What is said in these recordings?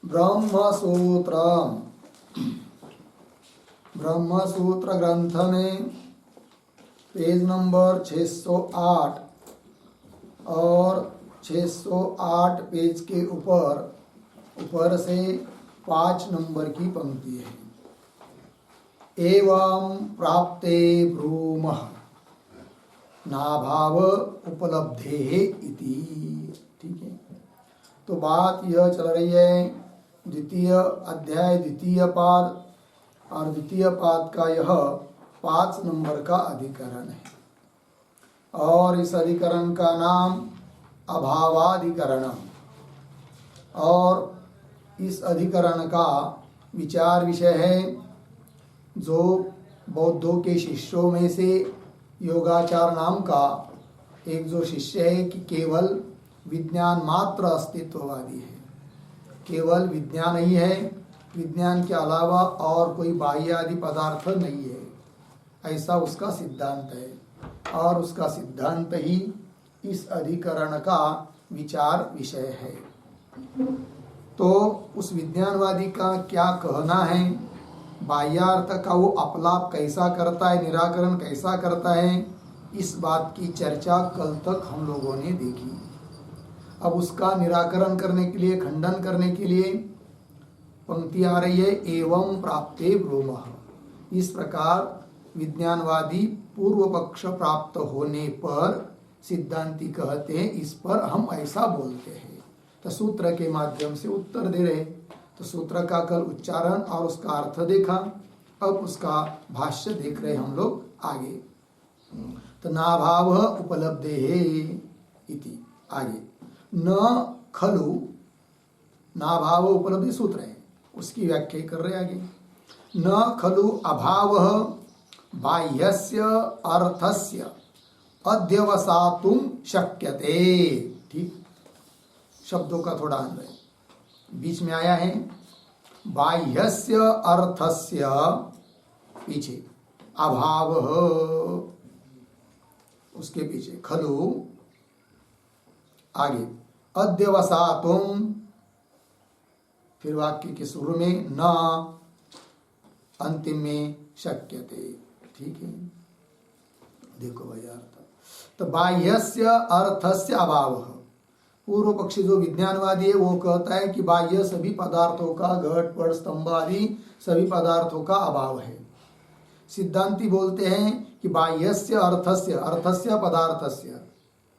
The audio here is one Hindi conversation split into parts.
ब्रह्मसूत्र ब्रह्मसूत्र ग्रंथ में पेज नंबर 608 और 608 पेज के ऊपर से 5 नंबर की पंक्ति है। एवं प्राप्ते ब्रूमः नाभाव उपलब्धे इति। ठीक है, तो बात यह चल रही है द्वितीय अध्याय द्वितीय पाद और द्वितीय पाद का यह 5 नंबर का अधिकरण है और इस अधिकरण का नाम अभावाधिकरण और इस अधिकरण का विचार विषय है जो बौद्धों के शिष्यों में से योगाचार नाम का एक जो शिष्य है कि केवल विज्ञान मात्र अस्तित्ववादी है, केवल विज्ञान ही है, विज्ञान के अलावा और कोई बाह्य आदि पदार्थ नहीं है, ऐसा उसका सिद्धांत है और उसका सिद्धांत ही इस अधिकरण का विचार विषय है। तो उस विज्ञानवादी का क्या कहना है, बाह्यार्थ का वो अपलाप कैसा करता है, निराकरण कैसा करता है, इस बात की चर्चा कल तक हम लोगों ने देखी। अब उसका निराकरण करने के लिए, खंडन करने के लिए पंक्ति आ रही है एवं प्राप्ते ब्रूमः। इस प्रकार विज्ञानवादी पूर्व पक्ष प्राप्त होने पर सिद्धांती कहते हैं इस पर हम ऐसा बोलते हैं। तो सूत्र के माध्यम से उत्तर दे रहे। तो सूत्र का कल उच्चारण और उसका अर्थ देखा, अब उसका भाष्य देख रहे हम लोग आगे। तो नाभाव उपलब्धे इति आगे न खलु, नाभाव उपलब्धि सूत्र है, उसकी व्याख्या कर रहे आगे। न खलु अभाव बाह्यस्य अर्थस्य अध्यवसातुं शक्यते। ठीक, शब्दों का थोड़ा अन्वय बीच में आया है। बाह्यस्य अर्थस्य पीछे अभाव, उसके पीछे खलु, आगे अध्यवसातुं, फिर वाक्य के शुरू में न, अंतिम में शक्यते। ठीक है, देखो भाई अर्थ। तो बाह्यस्य अर्थस्य अभाव, पूर्व पक्षी जो विज्ञानवादी है वो कहता है कि बाह्य सभी पदार्थों का, घट पट स्तंभ आदि सभी पदार्थों का अभाव है। सिद्धांती बोलते हैं कि बाह्यस्य अर्थस्य, अर्थस्य पदार्थस्य,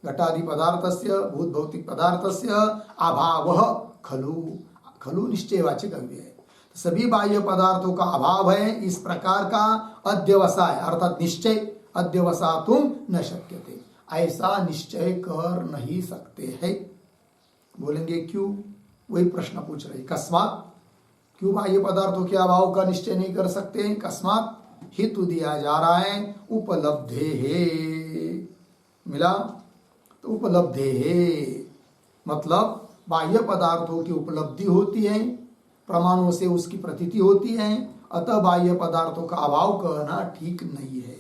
घटादि पदार्थस्य, भूत भौतिक पदार्थस्य अभाव खलु, खलु निश्चयवाचक अव्यय है। सभी बाह्य पदार्थों का अभाव है, इस प्रकार का अध्यवसाय अर्थात निश्चय, अध्यवसातुं न शक्यते, ऐसा निश्चय कर नहीं सकते हैं। बोलेंगे क्यों, वही प्रश्न पूछ रहे। कस्मात, क्यों बाह्य पदार्थों के अभाव का निश्चय नहीं कर सकते हैं। कस्मात हेतु दिया जा रहा है उपलब्धे है, मिला तो उपलब्धे है मतलब बाह्य पदार्थों की उपलब्धि होती है, प्रमाणों से उसकी प्रतीति होती है, अतः बाह्य पदार्थों का अभाव कहना ठीक नहीं है।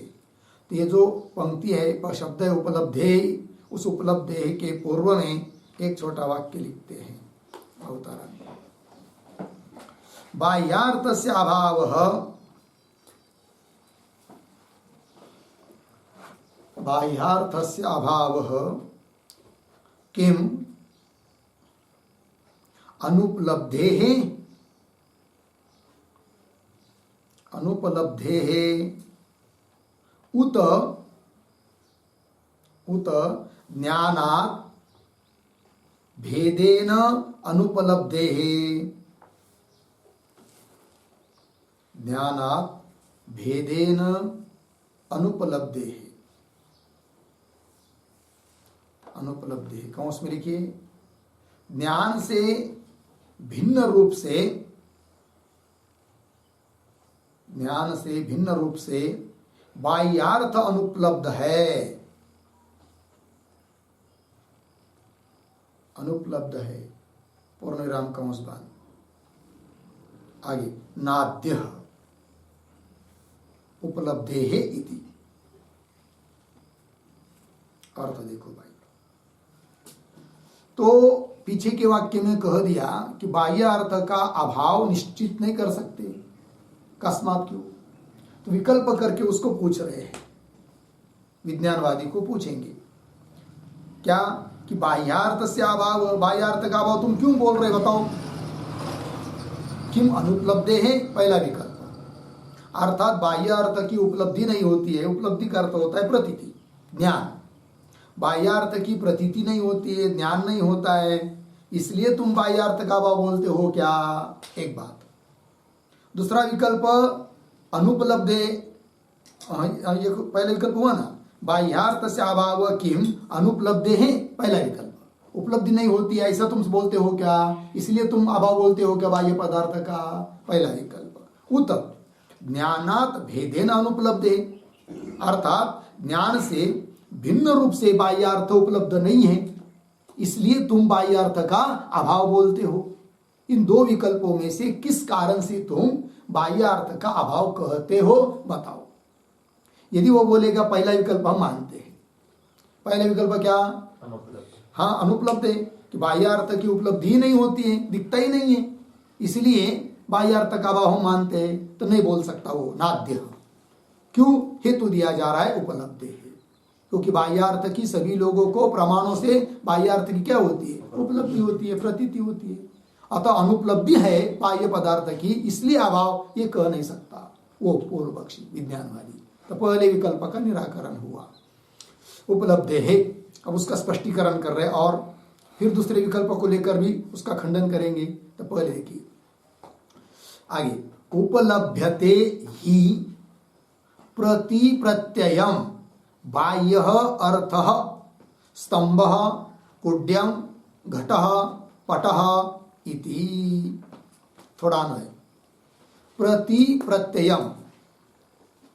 तो ये जो पंक्ति है, शब्द है उपलब्धे, उस उपलब्धे के पूर्व में एक छोटा वाक्य लिखते हैं अवतारण। बाह्यार्थस्य अभावः, बाह्यार्थस्य अभावः किम अनुपलब्धेः, अनुपलब्धेः उत, उत ज्ञानात् भेदेन अनुपलब्धेः, ज्ञानात् भेदेन अनुपलब्धेः, अनुपलब्धेः कौंस में लिखिए, ज्ञान से भिन्न रूप से, ज्ञान से भिन्न रूप से बाह्यार्थ अनुपलब्ध है, अनुपलब्ध है, पूर्ण विराम कंस बांध, आगे नाद्य उपलब्धे है इति। अर्थ देखो भाई, तो पीछे के वाक्य में कह दिया कि बाह्य अर्थ का अभाव निश्चित नहीं कर सकते, कस्मात क्यों? तो विकल्प करके उसको पूछ रहे हैं, विज्ञानवादी को पूछेंगे क्या कि बाह्यार्थ से अभाव, बाह्यार्थ का अभाव तुम क्यों बोल रहे बताओ? किम अनुपलब्धे है, पहला विकल्प, अर्थात बाह्य अर्थ की उपलब्धि नहीं होती है। उपलब्धि का अर्थ होता है प्रतीति, ज्ञान। बाह्यार्थ की प्रतीति नहीं होती है, ज्ञान नहीं होता है, इसलिए तुम बाह्यार्थ का अभाव बोलते हो क्या? एक बात। दूसरा विकल्प अनुपलब्धे, ये पहला विकल्प हुआ ना, बाह्यार्थ से अभाव किम अनुपलब्धे है, पहला विकल्प। उपलब्धि नहीं होती है ऐसा तुम बोलते हो क्या, इसलिए तुम अभाव बोलते हो क्या बाह्य पदार्थ का, पहला विकल्प। उत ज्ञानात भेदेन अनुपलब्धे, अर्थात ज्ञान से भिन्न रूप से बाह्यार्थ उपलब्ध नहीं है, इसलिए तुम बाह्यार्थ का अभाव बोलते हो। इन दो विकल्पों में से किस कारण से तुम बाह्यार्थ का अभाव कहते हो बताओ। यदि वो बोलेगा पहला विकल्प हम मानते हैं, पहला विकल्प क्या? हाँ, अनुपलब्ध है कि बाह्यार्थ की उपलब्धि नहीं होती है, दिखता ही नहीं है, इसलिए बाह्यार्थ का अभाव हम मानते हैं, तो नहीं बोल सकता वो, नाद्य। क्यों? हेतु दिया जा रहा है उपलब्ध है, क्योंकि बाह्यार्थ की सभी लोगों को प्रमाणों से बाह्यार्थ की क्या होती है? उपलब्धि होती है, प्रतीति होती है। अतः अनुपलब्धि है बाह्य पदार्थ की, इसलिए अभाव ये कह नहीं सकता वो पूर्व पक्षी विज्ञानवादी। तो पहले विकल्प का निराकरण हुआ, उपलब्ध है। अब उसका स्पष्टीकरण कर रहे और फिर दूसरे विकल्प को लेकर भी उसका खंडन करेंगे। तो पहले देखिए आगे, उपलभ्यते ही प्रति प्रत्ययम बाह्य अर्थ स्तंभ कुड्यम घट पट इति। थोड़ा अन्वय, प्रति प्रत्ययम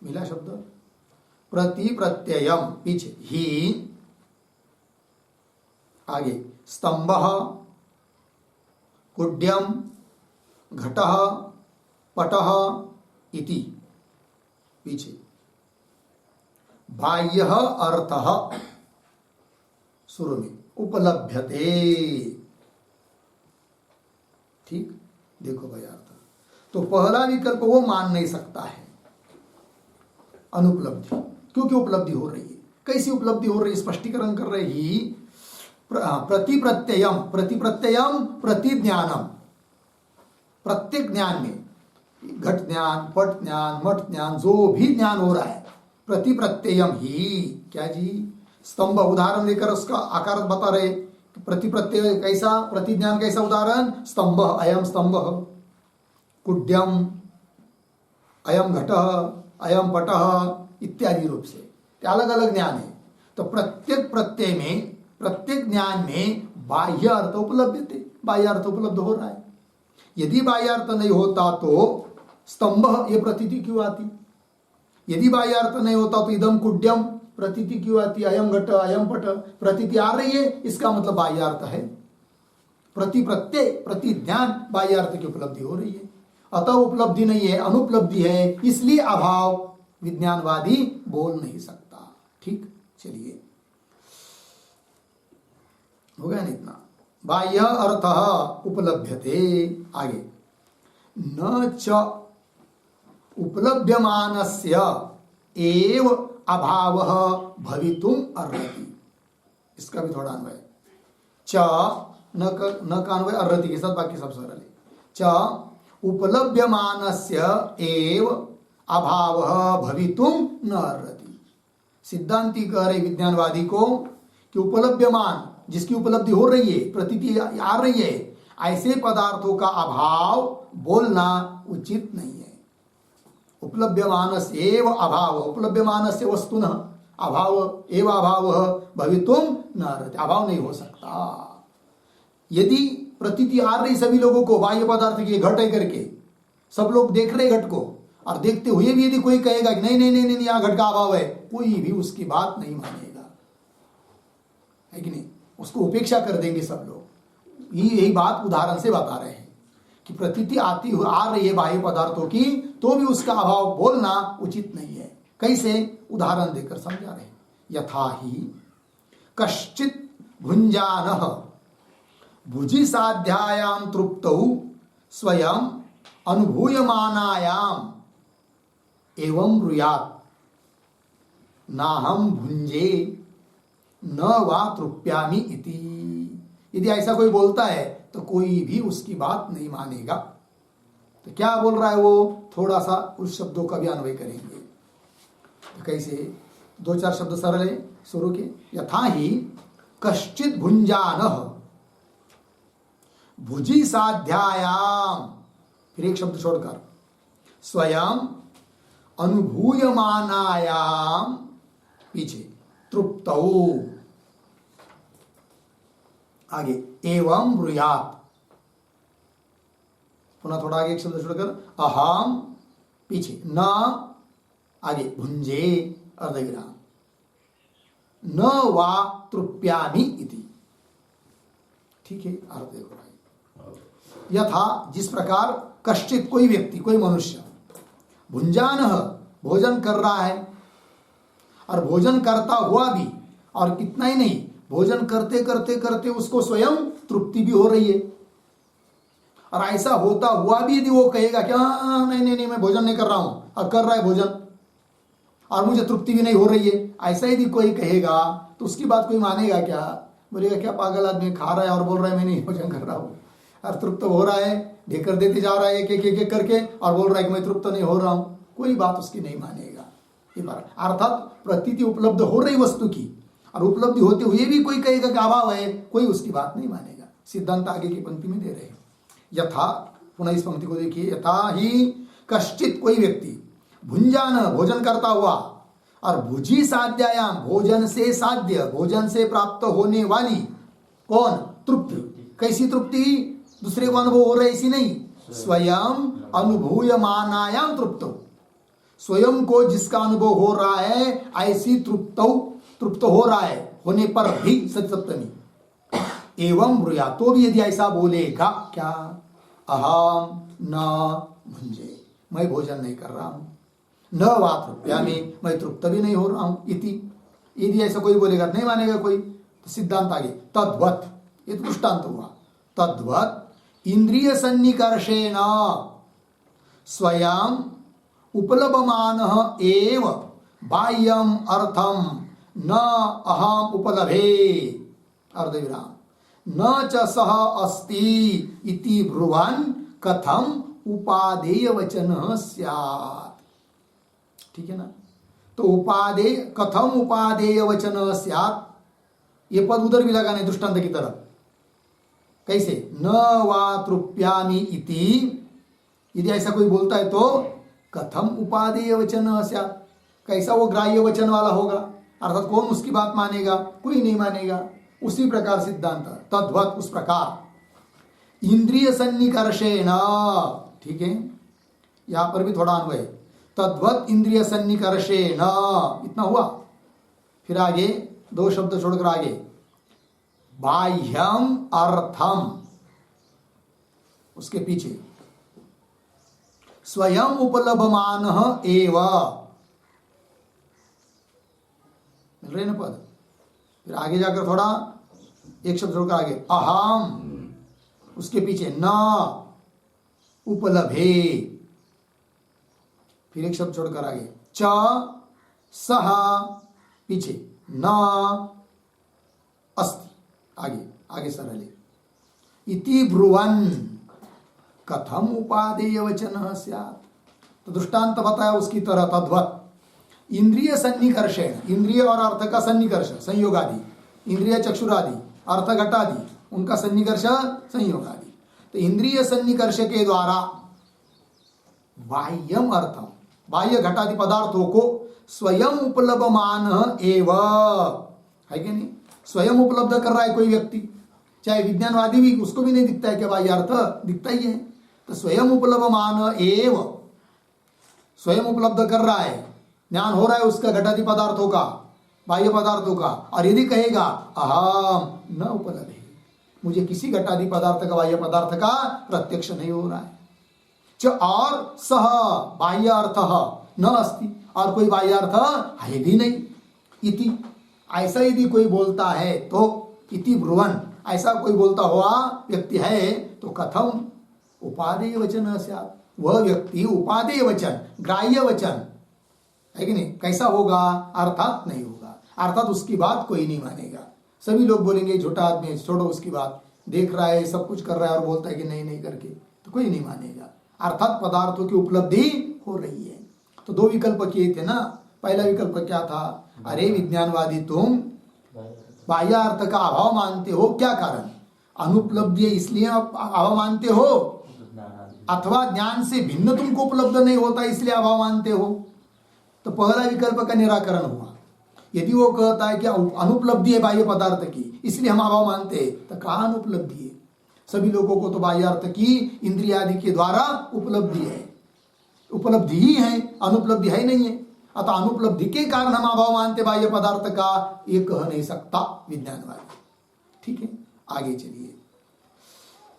मिला शब्द, प्रति प्रत्ययम पीछे ही, आगे स्तंभ कुड्यम घट पट इति, पीछे बाह्य अर्थ शुरू में उपलभ्यते। ठीक, देखो भाई अर्थ, तो पहला विकल्प वो मान नहीं सकता है अनुपलब्धि, क्योंकि उपलब्धि हो रही है। कैसी उपलब्धि हो रही है? स्पष्टीकरण कर रहे ही प्रति प्रत्ययम, प्रति प्रत्ययम प्रति ज्ञानम, प्रत्येक ज्ञान में घट ज्ञान, पट ज्ञान, मठ ज्ञान, जो भी ज्ञान हो रहा है, प्रति प्रत्ययम ही क्या जी? स्तंभ उदाहरण लेकर उसका आकार बता रहे, प्रति प्रत्यय कैसा, प्रति ज्ञान कैसा? उदाहरण स्तंभ, अयम स्तंभ, कुड्यम अयम घट, अयम पट इत्यादि रूप से अलग अलग ज्ञान है। तो प्रत्येक प्रत्यय में, प्रत्येक ज्ञान में बाह्य अर्थ उपलब्ध थे, बाह्य अर्थ उपलब्ध हो रहा है। यदि बाह्य अर्थ नहीं होता तो स्तंभ ये प्रतीति क्यों आती? यदि बाह्य अर्थ नहीं होता तो इदम कुड्यम प्रतीति क्यों आती? अयम घट अयम पट प्रतीति आ रही है, इसका मतलब बाह्य अर्थ है। प्रति प्रत्यय प्रति ज्ञान बाह्य अर्थ की उपलब्धि हो रही है, अतः उपलब्धि नहीं है, अनुपलब्धि है, इसलिए अभाव विज्ञानवादी बोल नहीं सकता। ठीक, चलिए हो गया ना इतना। बाह्य अर्थ उपलभ्यते, आगे न च उपलभ्यमानस्य एव अभावः भवितुम अर्हति। इसका भी थोड़ा अन्वय, च न का अन्वय अर्हति के साथ, बाकी सब सरल है। च उपलभ्यमानस्य एव अभावः भवितुम न अर्हति। सिद्धांती कह रहे विज्ञानवादी को कि उपलभ्यमान, जिसकी उपलब्धि हो रही है, प्रतीति आ रही है, ऐसे पदार्थों का अभाव बोलना उचित नहीं है। उपलभ्यमानस्य एव अभाव, उपलभ्यमानस्य वस्तुनः अभाव एव अभावः भवितुम न अर्हति, अभाव नहीं हो सकता। यदि प्रतीति आ रही सभी लोगों को बाह्य पदार्थ की घट है करके, सब लोग देख रहे घट को, और देखते हुए भी यदि कोई कहेगा कि नहीं नहीं नहीं नहीं यहाँ घट का अभाव है, कोई भी उसकी बात नहीं मानेगा, है कि नहीं? उसको उपेक्षा कर देंगे सब लोग। यही बात उदाहरण से बता रहे हैं कि प्रतीति आती हुई आ रही है बाह्य पदार्थों की, तो भी उसका अभाव बोलना उचित नहीं है। कैसे? उदाहरण देकर समझा रहे हैं। यथा ही कश्चित भुंजानः भुजि साध्यायाम तृप्तौ स्वयं अनुभूयमानायाम एवं ब्रूयात् नाहम भुंजे न वा तृप्यामि इति। यदि ऐसा कोई बोलता है तो कोई भी उसकी बात नहीं मानेगा। तो क्या बोल रहा है वो, थोड़ा सा उस शब्दों का भी अन्वय करेंगे। तो कैसे, दो चार शब्द सरल है शुरू के। यथा ही कश्चित भुंजानः भुजि साध्यायाम, फिर एक शब्द छोड़कर, स्वयं अनुभूयमानायाम, पीछे तृप्तौ, आगे एवं ब्रूयात्, पुनः थोड़ा आगे एक शब्द छोड़कर अहम, पीछे न, आगे भुंजे अर्धविराम, न वा तृप्यामि इति। ठीक है, अर्थ देखो भाई। यथा, जिस प्रकार, कश्चित कोई व्यक्ति, कोई मनुष्य, भुंजानः भोजन कर रहा है, और भोजन करता हुआ भी, और कितना ही नहीं, भोजन करते करते करते उसको स्वयं तृप्ति भी हो रही है। और ऐसा होता हुआ भी यदि वो कहेगा कि नहीं नहीं नहीं मैं भोजन नहीं कर रहा हूं, और कर रहा है भोजन और मुझे तृप्ति भी नहीं हो रही है, ऐसा यदि कोई कहेगा तो उसकी बात कोई मानेगा क्या? बोलेगा क्या पागल आदमी, खा रहा है और बोल रहा है मैं नहीं भोजन कर रहा हूँ, और तृप्त हो रहा है, ढेकर देते जा रहा है एक एक एक करके, और बोल रहा है कि मैं तृप्त नहीं हो रहा हूँ, कोई बात उसकी नहीं मानेगा। ये बात अर्थात प्रतीति उपलब्ध हो रही वस्तु की, और उपलब्धि होते हुए भी कोई कहेगा कि अभाव है, कोई उसकी बात नहीं मानेगा। सिद्धांत आगे की पंक्ति में दे रहे हैं। यथा, पुनः इस पंक्ति को देखिए, यथा ही कश्चित कोई व्यक्ति भुंजान भोजन करता हुआ, और भुजि साध्यायाम भोजन से साध्य, भोजन से प्राप्त होने वाली कौन? तृप्ति। कैसी तृप्ति? दूसरे को अनुभव हो रहा है ऐसी नहीं, स्वयं अनुभूयमानायाम तृप्तो, स्वयं को जिसका अनुभव हो रहा है ऐसी तृप्त हो रहा है, होने पर भी सप्तमी एवं ब्रूया, तो भी यदि ऐसा बोलेगा क्या? अहम न भुंजे, मैं भोजन नहीं कर रहा हूं, न वा तृप्यामि, मैं तृप्त भी नहीं हो रहा हूं इति। यदि ऐसा कोई बोलेगा नहीं मानेगा कोई। तो सिद्धांत आगे, तद्वत, ये दृष्टांत हुआ, तद्वत इंद्रिय सन्निकर्षेण स्वयं उपलभमानः एव बाह्यम अर्थम न अहम उपलभे अर्धविराम न च सह अस्ति इति ब्रुवन् कथम उपादेय वचनः स्यात्। ठीक है ना? तो उपादेय, कथम उपादेय वचनः स्यात्, ये पद उधर भी लगाने दृष्टांत की तरफ। कैसे? न वा तृप्यामि इति, यदि ऐसा कोई बोलता है तो कथम उपादेय वचनः स्यात्, कैसा वो ग्राह्य वचन वाला होगा, अर्थात कौन उसकी बात मानेगा? कोई नहीं मानेगा। उसी प्रकार सिद्धांत, तद्वत, उस प्रकार इंद्रिय सन्निकर्षेण, ठीक है, यहां पर भी थोड़ा अन्वय, तद्वत इंद्रिय सन्निकर्षेण, इतना हुआ। फिर आगे दो शब्द छोड़कर आगे, बाह्यम अर्थम, उसके पीछे स्वयं उपलभमानः एव, मिल रहे ना पद। फिर आगे जाकर थोड़ा एक शब्द छोड़कर आगे, अहम, उसके पीछे न उपलभे, फिर एक शब्द छोड़कर आगे च सह, पीछे न अस्ति, आगे आगे सरले इति ब्रुवन् कथम उपादेय वचनः स्यात्। तो दृष्टांत बताया उसकी तरह, तद्वत इंद्रिय सन्निकर्षेण, इंद्रिय और अर्थ का सन्निकर्ष, संयोग आदि, इंद्रिय चक्षुरादि, अर्थ घटादि, उनका सन्निकर्ष संयोग आदि। तो इंद्रिय सन्निकर्ष के द्वारा बाह्यम अर्थम, बाह्य घटादि पदार्थों को स्वयं उपलब्धमान एव, है कि नहीं? स्वयं उपलब्ध कर रहा है कोई व्यक्ति, चाहे विज्ञानवादी भी, उसको भी नहीं दिखता है कि बाह्य अर्थ दिखता ही है। तो स्वयं उपलब्धमान एव, स्वयं उपलब्ध कर रहा है, ज्ञान हो रहा है उसका घटादि पदार्थों का, बाह्य पदार्थों का। और यदि कहेगा अहम न उपलब्धे, मुझे किसी घटादि पदार्थ का, बाह्य पदार्थ का प्रत्यक्ष नहीं हो रहा है, च और सह बाह्य अर्थ न अस्ति, और कोई बाह्य अर्थ है भी नहीं, इति, ऐसा यदि कोई बोलता है तो इति ब्रुवन्, ऐसा कोई बोलता हुआ व्यक्ति है तो कथम उपादेय वचन स्यात्, वह व्यक्ति उपादेय वचन, ग्राह्य वचन है कि नहीं, कैसा होगा? अर्थात नहीं होगा, अर्थात उसकी बात कोई नहीं मानेगा। सभी लोग बोलेंगे झूठा आदमी, छोड़ो उसकी बात, देख रहा है सब कुछ कर रहा है और बोलता है कि नहीं नहीं करके, तो कोई नहीं मानेगा। अर्थात पदार्थों की उपलब्धि हो रही है। तो दो विकल्प किए थे ना। पहला विकल्प क्या था? अरे विज्ञानवादी तुम बाह्य अर्थ का अभाव मानते हो, क्या कारण? अनुपलब्धि इसलिए अभाव मानते हो, अथवा ज्ञान से भिन्न तुमको उपलब्ध नहीं होता इसलिए अभाव मानते हो। तो पहला विकल्प का निराकरण हुआ। यदि वो कहता है कि अनुपलब्धि है बाह्य पदार्थ की इसलिए हम अभाव मानते हैं, तो कहाँ अनुपलब्धि है? सभी लोगों को तो बाह्य अर्थ की इंद्रिय आदि के द्वारा उपलब्धि है, उपलब्धि ही है, अनुपलब्धि है नहीं है। अतः अनुपलब्धि के कारण हम अभाव मानते बाह्य पदार्थ का, ये कह नहीं सकता विज्ञानवादी। ठीक है, आगे चलिए।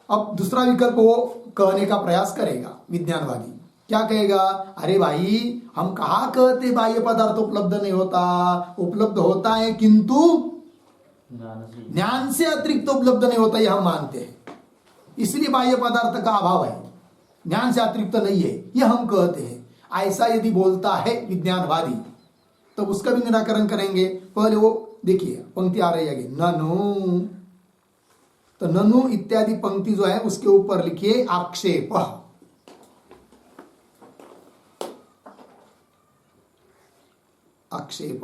अब दूसरा विकल्प वो कहने का प्रयास करेगा विज्ञानवादी। क्या कहेगा? अरे भाई हम कहा कहते बाह्य पदार्थ उपलब्ध नहीं होता, उपलब्ध होता है किंतु ज्ञान से अतिरिक्त उपलब्ध नहीं होता, यह हम मानते हैं, इसलिए बाह्य पदार्थ का अभाव है, ज्ञान से अतिरिक्त नहीं है, यह हम कहते हैं। ऐसा यदि बोलता है विज्ञानवादी तो उसका भी निराकरण करेंगे। पहले वो देखिए पंक्ति आ रही है, ननु, तो ननु इत्यादि पंक्ति जो है उसके ऊपर लिखिए आक्षेप। आक्षेप,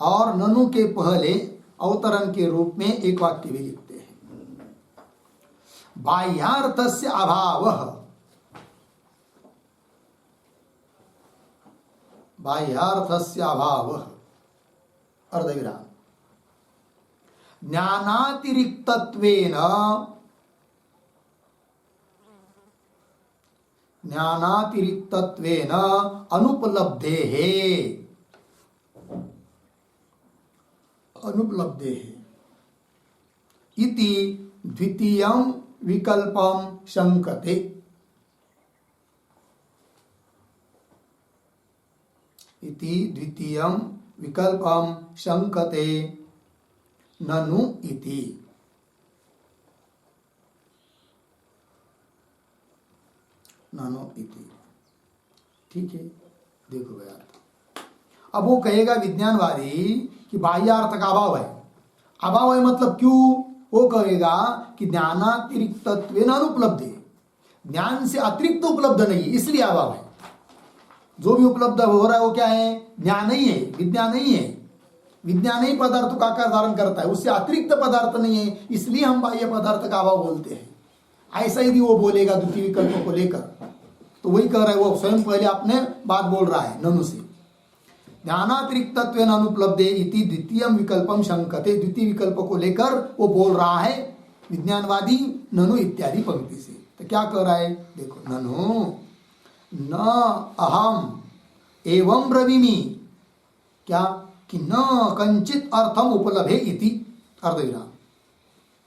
और ननु के पहले अवतरण के रूप में एक वाक्य भी लिखते हैं, बाह्यार्थस्य अभावः, बाह्यार्थस्य अभावः अर्धविराम, ज्ञानातिरिक्तत्वेन, ज्ञानातिरिक्तत्वेन अनुपलब्धेः, अनुपलब्धेः इति द्वितीयं विकल्पं शंकते। इति द्वितीयं विकल्पं शंकते ननु इति। ननु इति, ठीक है, देखो यार। अब वो कहेगा विज्ञानवादी कि बाह्य अर्थ का अभाव है। अभाव है मतलब क्यों? वो कहेगा कि ज्ञानातिरिक्तत्वेन अनुपलब्धि, ज्ञान से अतिरिक्त उपलब्ध नहीं इसलिए अभाव है। जो भी उपलब्ध हो रहा है वो क्या है? ज्ञान नहीं है, विज्ञान नहीं है। विज्ञान ही पदार्थ का आकार धारण करता है, उससे अतिरिक्त पदार्थ नहीं है, इसलिए हम बाह्य पदार्थ का अभाव बोलते हैं। ऐसा यदि वो बोलेगा द्वितीय विकल्प को लेकर, तो वही कह रहा है, वो स्वयं पहले अपने बात बोल रहा है ननु से। ज्ञानातिरिक्तत्वेन अनुपलब्धे इति द्वितीयं विकल्पम शंकते, द्वितीय विकल्प को लेकर वो बोल रहा है विज्ञानवादी ननु इत्यादि पंक्ति से। तो क्या कह रहा है? देखो, ननु न अहम एवं ब्रवीमि, क्या कि न कंचित अर्थम उपलभे इति अर्धविराम,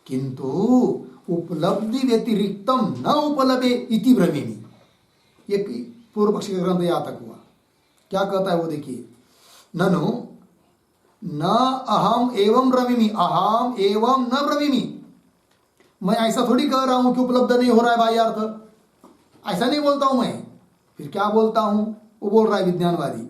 किंतु उपलब्धि व्यतिरिक्तम न उपलभे इति ब्रवीमि। ये पूर्व पक्षी का ग्रंथ यहाँ तक हुआ। क्या कहता है वो देखिए, ननु न अहम एवं ब्रवीमि, अहम एवं न ब्रवीमि। मैं ऐसा थोड़ी कह रहा हूं कि उपलब्ध नहीं हो रहा है बाह्य अर्थ, ऐसा नहीं बोलता हूं मैं। फिर क्या बोलता हूं? वो बोल रहा है विज्ञानवादी,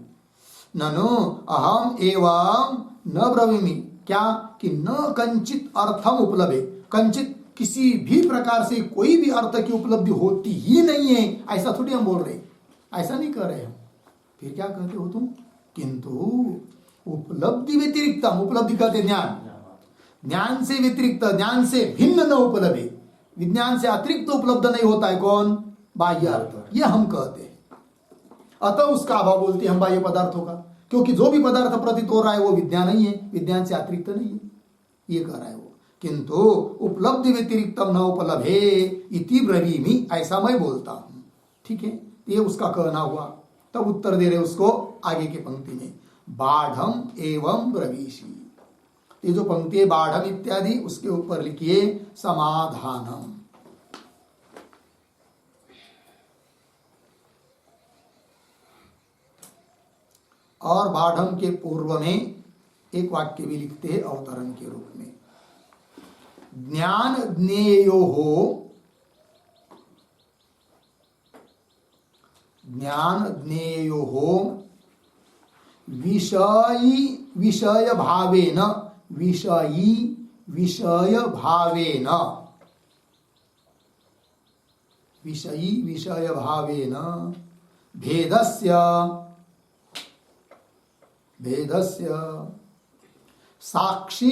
ननु अहम एवं न ब्रवीमि, क्या कि न कंचित अर्थम उपलब्धे, कंचित किसी भी प्रकार से कोई भी अर्थ की उपलब्धि होती ही नहीं है, ऐसा थोड़ी हम बोल रहे, ऐसा नहीं कर रहे हम। फिर क्या कहते हो तुम? किंतु उपलब्धि व्यतिरिक्तम, उपलब्धि कहते ज्ञान, ज्ञान से व्यतिरिक्त, ज्ञान से भिन्न न उपलब्धि, विज्ञान से अतिरिक्त उपलब्ध नहीं होता है कौन? बाह्य अर्थ, ये हम कहते हैं। अतः उसका अभाव बोलते हैं हम बाह्य पदार्थों का, क्योंकि जो भी पदार्थ प्रतीत हो रहा है वो विज्ञान ही है, विज्ञान से अतिरिक्त नहीं है, ये कह रहा है वो। किंतु उपलब्धि व्यतिरिक्तम न उपलभे इति ब्रवीमि, ऐसा मैं बोलता हूं। ठीक है, ये उसका कहना हुआ। तब उत्तर दे रहे उसको आगे की पंक्ति में, बाढ़म एवं ब्रवीषि। ये जो पंक्ति है बाढ़म इत्यादि, उसके ऊपर लिखिए समाधानम। और बाढ़म के पूर्व में एक वाक्य भी लिखते हैं अवतरण के रूप में। ज्ञान ज्ञेयोः विषय भावेन भेदस्य साक्षी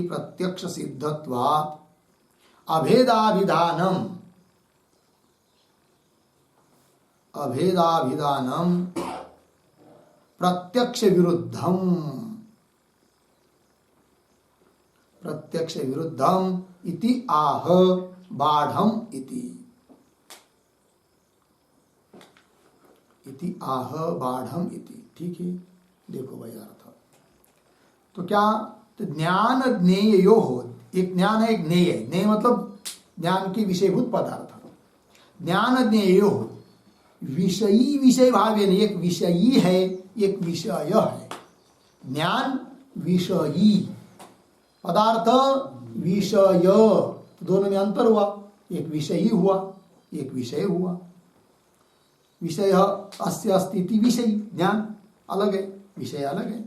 प्रत्यक्ष सिद्धत्वात् अभेदाभिधानम प्रत्यक्ष विरुद्धम इति आह बाढ़म इति ठीक है। देखो भाई अर्थ तो क्या, तो ज्ञान ज्ञेयो हो, एक ज्ञान है एक ज्ञेय है। ज्ञेय मतलब ज्ञान के विषयभूत पदार्थ। ज्ञान ज्ञेयो हो विषयी विषय भावे, एक विषयी है एक विषय है। ज्ञान विषयी, पदार्थ विषय, दोनों में अंतर हुआ, एक विषयी हुआ एक विषय हुआ। विषय अस्य अस्ति विषयी, ज्ञान अलग है विषय अलग है।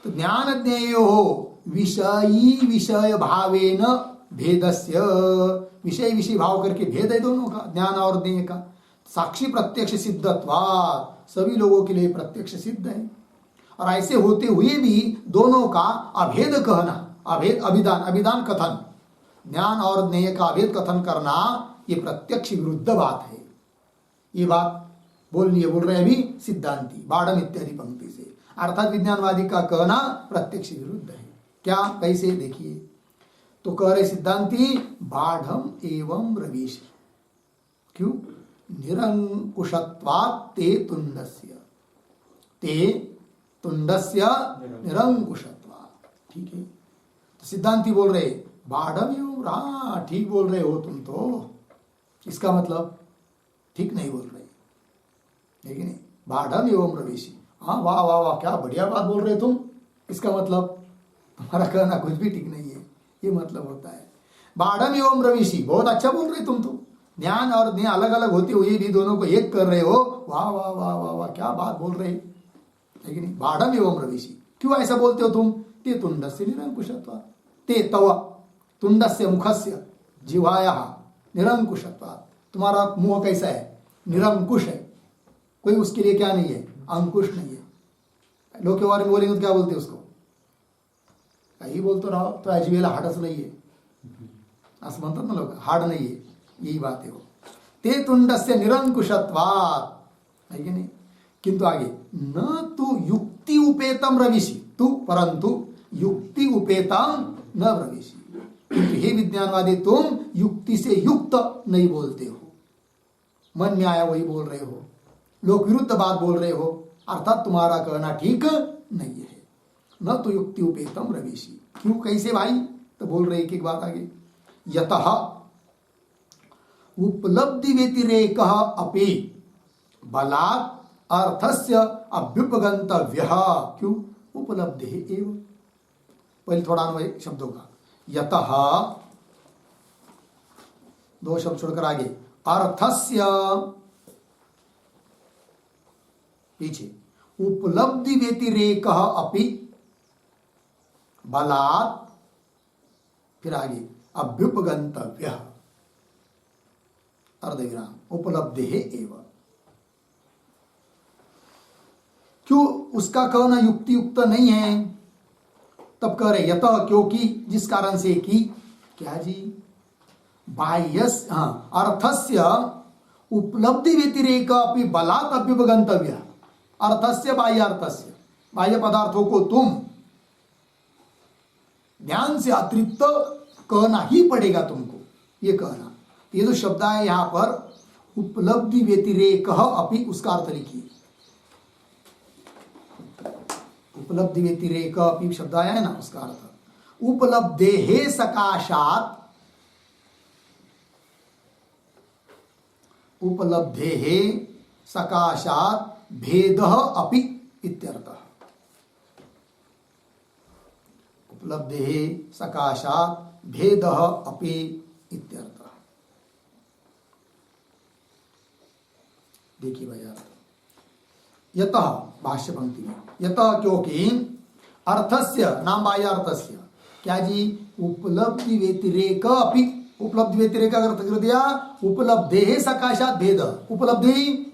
तो ज्ञान ज्ञेयो विषयी विषय भावेन भेदस्य, विषय विषय भाव करके भेद है दोनों का, ज्ञान और ज्ञेय का। साक्षी प्रत्यक्ष सिद्धत्वात्, सभी लोगों के लिए प्रत्यक्ष सिद्ध है। और ऐसे होते हुए भी दोनों का अभेद कहना, अभिधान कथन, ज्ञान और ज्ञेय का अभेद कथन करना, ये प्रत्यक्ष विरुद्ध बात है। ये बात बोल रहे हैं अभी सिद्धांती बाढ़म इत्यादि पंक्ति से, अर्थात विज्ञानवादी का कहना प्रत्यक्ष विरुद्ध है। क्या, कैसे, देखिए। तो कह रहे सिद्धांती बाढ़म एवं रवीश, क्यों, निरंकुशत्वात् ते तुंडस्य निरंकुशत्वात्, ठीक है। तो सिद्धांती बोल रहे बाढ़म एवं, ठीक बोल रहे हो तुम, तो इसका मतलब ठीक नहीं बोल रहे, लेकिन बाढ़म एवं रवीशी, हाँ वाह वाह वाह, क्या बढ़िया बात बोल रहे तुम, इसका मतलब तुम्हारा कहना कुछ भी ठीक नहीं है, ये मतलब होता है। बाढ़म एवं रवीशी, बहुत अच्छा बोल रहे तुम, तो ज्ञान और ज्ञान अलग अलग होते हुए भी दोनों को एक कर रहे हो, वाह वाह वाह वाह वाह, क्या बात बोल रहे, लेकिन बाढ़म एवं रवीशी, क्यों ऐसा बोलते हो तुम। ते तुंडस्य निरंकुशत्वात्, ते तव तुंडस्य मुखस्य जिह्वायाः निरंकुशत्वात्, तुम्हारा मुंह कैसा है, निरंकुश है, कोई उसके लिए क्या नहीं है, अंकुश नहीं है। लोग के बारे में बोलेंगे तो क्या बोलते हैं उसको, काही बोलतो राव, तो अजवेला हाडच नाहीये असं म्हणतात ना लोक, हाड नाहीये, यही बात है वो। ते तुंडस्य निरंकुशत्वात्, है कि नहीं। किंतु आगे न तु युक्ति उपेतम रविषि, तू परंतु युक्ति उपेतम न रविषि, किंतु हे विज्ञानवादी तुम युक्ति से युक्त नहीं बोलते हो, मन में आया वही बोल रहे हो, लोक विरुद्ध बात बोल रहे हो, अर्थात तुम्हारा कहना ठीक नहीं है। न तो युक्ति उपेतम रवीशी, क्यों, कैसे भाई, तो बोल रहे एक बात आगे, यतः उपलब्धि व्यतिरेकः अपि बलात् अर्थस्य अभ्युपगंतव्यः, क्यों, उपलब्धि एव, पहले थोड़ा अन्वय शब्दों का, यतः, दो शब्द छोड़कर आगे, अर्थस्य, पीछे, उपलब्धि व्यतिरेकः अपि बलात्, फिर आगे अभ्युपगंतव्यः, अर्धविराम, उपलब्धि एव, क्यों, उसका कहना युक्ति युक्त नहीं है, तब कह रहे यतः, क्योंकि, जिस कारण से कि, क्या जी, बाह्यस, अर्थस्य उपलब्धि व्यतिरेक अपि बलात् अभ्युपगंतव्य, अर्थस्य बाह्य अर्थस्य, बाह्य पदार्थों को तुम ज्ञान से अतिरिक्त कहना ही पड़ेगा तुमको, ये कहना। ये जो शब्द है यहां पर उपलब्धि व्यतिरेक अपि, उसका अर्थ लिखिए, उपलब्धि व्यतिरेक अपि शब्द आया है ना, उसका अर्थ उपलब्धेः सकाशात् उपलब्धेः सकाशात् भेदः अपि इत्यर्थः। उपलब्धेः सकाशात् भेदः अपि इत्यर्थः। देखिए भैया, यतः भाष्य पंक्ति में, यतः क्योंकि अर्थस्य नाम बाह्य अर्थस्य क्या जी, उपलब्धि व्यतिरेक अपि, उपलब्धि व्यतिरेक अर्थ कर दिया, उपलब्धेः सकाशात् भेद, उपलब्धि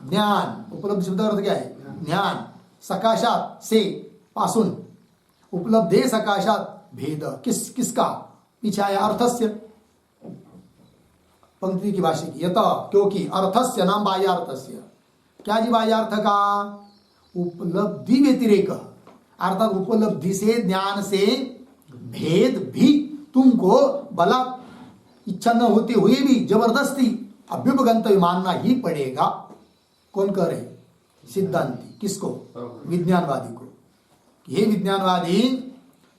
ज्ञान, उपलब्धि शब्द अर्थ क्या है, ज्ञान, सकाशात से पासून, उपलब्धे सकाशात भेद, किसका पीछे आया, अर्थस्य, पंक्ति की भाषा की, यतः क्योंकि अर्थस्य नाम बाह्य अर्थस्य, क्या जी बाह्य अर्थ का, उपलब्धि व्यतिरेक, अर्थात उपलब्धि से ज्ञान से भेद भी तुमको भला इच्छा न होते हुए भी जबरदस्ती अभ्युपगंतव्य मानना ही पड़ेगा। कौन कह रहे, सिद्धांती, किसको, विज्ञानवादी को। ये विज्ञानवादी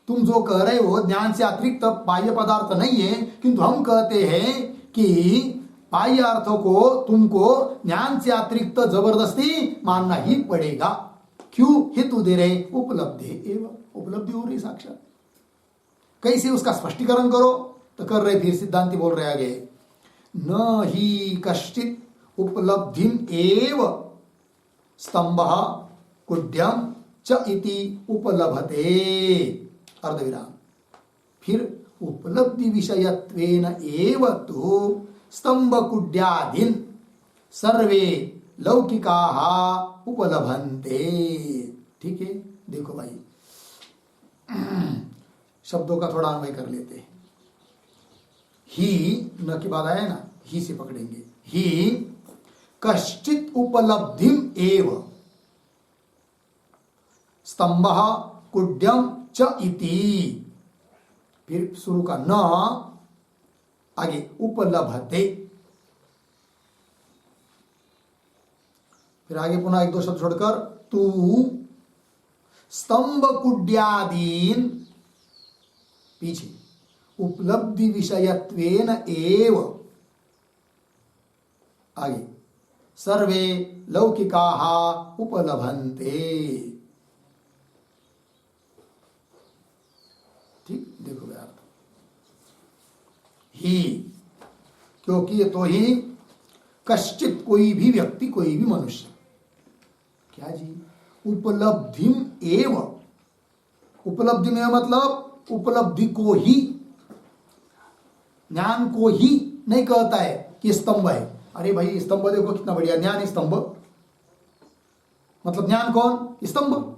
तुम जो कह रहे हो ज्ञान से अतिरिक्त बाह्य पदार्थ नहीं है, किंतु हम कहते हैं कि बाह्य अर्थों को तुमको ज्ञान से अतिरिक्त जबरदस्ती मानना ही पड़ेगा। क्यों, हेतु दे रहे, उपलब्धि एवं, उपलब्धि हो रही साक्षात, कैसे उसका स्पष्टीकरण करो, तो कर रहे, फिर सिद्धांति बोल रहे आगे, न ही कश्चित उपलब्धिम एव स्तंभः कुड्यम च इति उपलभते, अर्धविराम, फिर उपलब्धि विषयत्वेन एव तो स्तंभ कुड्यादीन सर्वे लौकिकाः उपलभन्ते। ठीक है, देखो भाई शब्दों का थोड़ा अन्वय कर लेते हैं। ही न के बाद आया ना, ही से पकड़ेंगे, ही कश्चित उपलब्धिम एव स्तंभः कुड्यम च इति, फिर शुरू का न, आगे उपलभते, फिर आगे पुनः एक दो शब्द छोड़कर तू स्तंभ कुड्यादीन, पीछे उपलब्धि विषयत्वेन एव, आगे सर्वे लौकिकाः उपलभन्ते। ठीक, देखो यार, ही क्योंकि ये तो ही कश्चित, कोई भी व्यक्ति, कोई भी मनुष्य, क्या जी, उपलब्धिम एव, उपलब्धि में मतलब उपलब्धि को ही, ज्ञान को ही नहीं कहता है कि स्तंभ है। अरे भाई स्तंभ देखो कितना बढ़िया, ज्ञान स्तंभ, मतलब ज्ञान कौन, स्तंभ,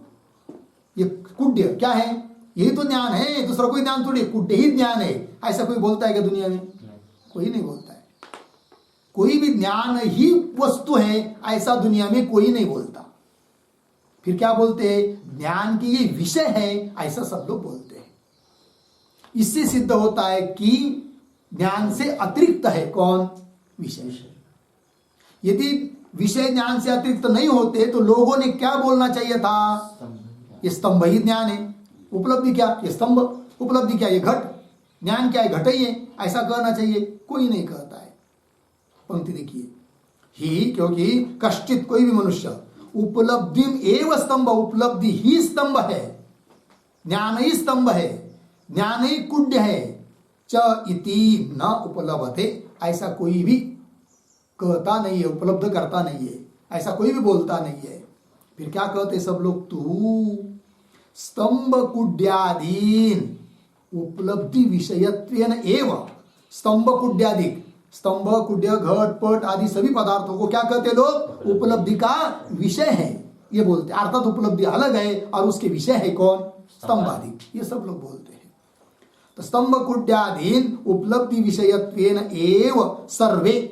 ये कुड्य क्या है, यही तो ज्ञान है, दूसरा कोई ज्ञान थोड़ी, कुड्य ही ज्ञान है। ऐसा कोई बोलता है क्या दुनिया में, कोई नहीं बोलता है। कोई भी ज्ञान ही वस्तु है ऐसा दुनिया में कोई नहीं बोलता। फिर क्या बोलते हैं, ज्ञान की ये विषय है, ऐसा सब लोग बोलते हैं। इससे सिद्ध होता है कि ज्ञान से अतिरिक्त है कौन, विषय। यदि विषय ज्ञान से अतिरिक्त नहीं होते तो लोगों ने क्या बोलना चाहिए था, ये स्तंभ ही ज्ञान है, उपलब्धि क्या, ये स्तंभ, उपलब्धि क्या, ये घट, ज्ञान क्या है, घट ही है, ऐसा कहना चाहिए। कोई नहीं कहता है। पंक्ति देखिए, ही क्योंकि कश्चित, कोई भी मनुष्य, उपलब्धि एव स्तंभ, उपलब्धि ही स्तंभ है, ज्ञान ही स्तंभ है, ज्ञान ही कुड्य है, च इति न उपलभते, ऐसा कोई भी कहता नहीं है, उपलब्ध करता नहीं है, ऐसा कोई भी बोलता नहीं है। फिर क्या कहते सब लोग, तू स्तंभ कुड्यादीन उपलब्धि विषयत्वेन एव, स्तंभ कुड्यादि, स्तंभ कुड्य घट पट आदि सभी पदार्थों को क्या कहते लोग, उपलब्धि का विषय है, ये बोलते। अर्थात उपलब्धि अलग है और उसके विषय है कौन, स्तंभ आदि, ये सब लोग बोलते हैं। तो स्तंभ कुड्यादीन उपलब्धि विषयत्वेन एव सर्वे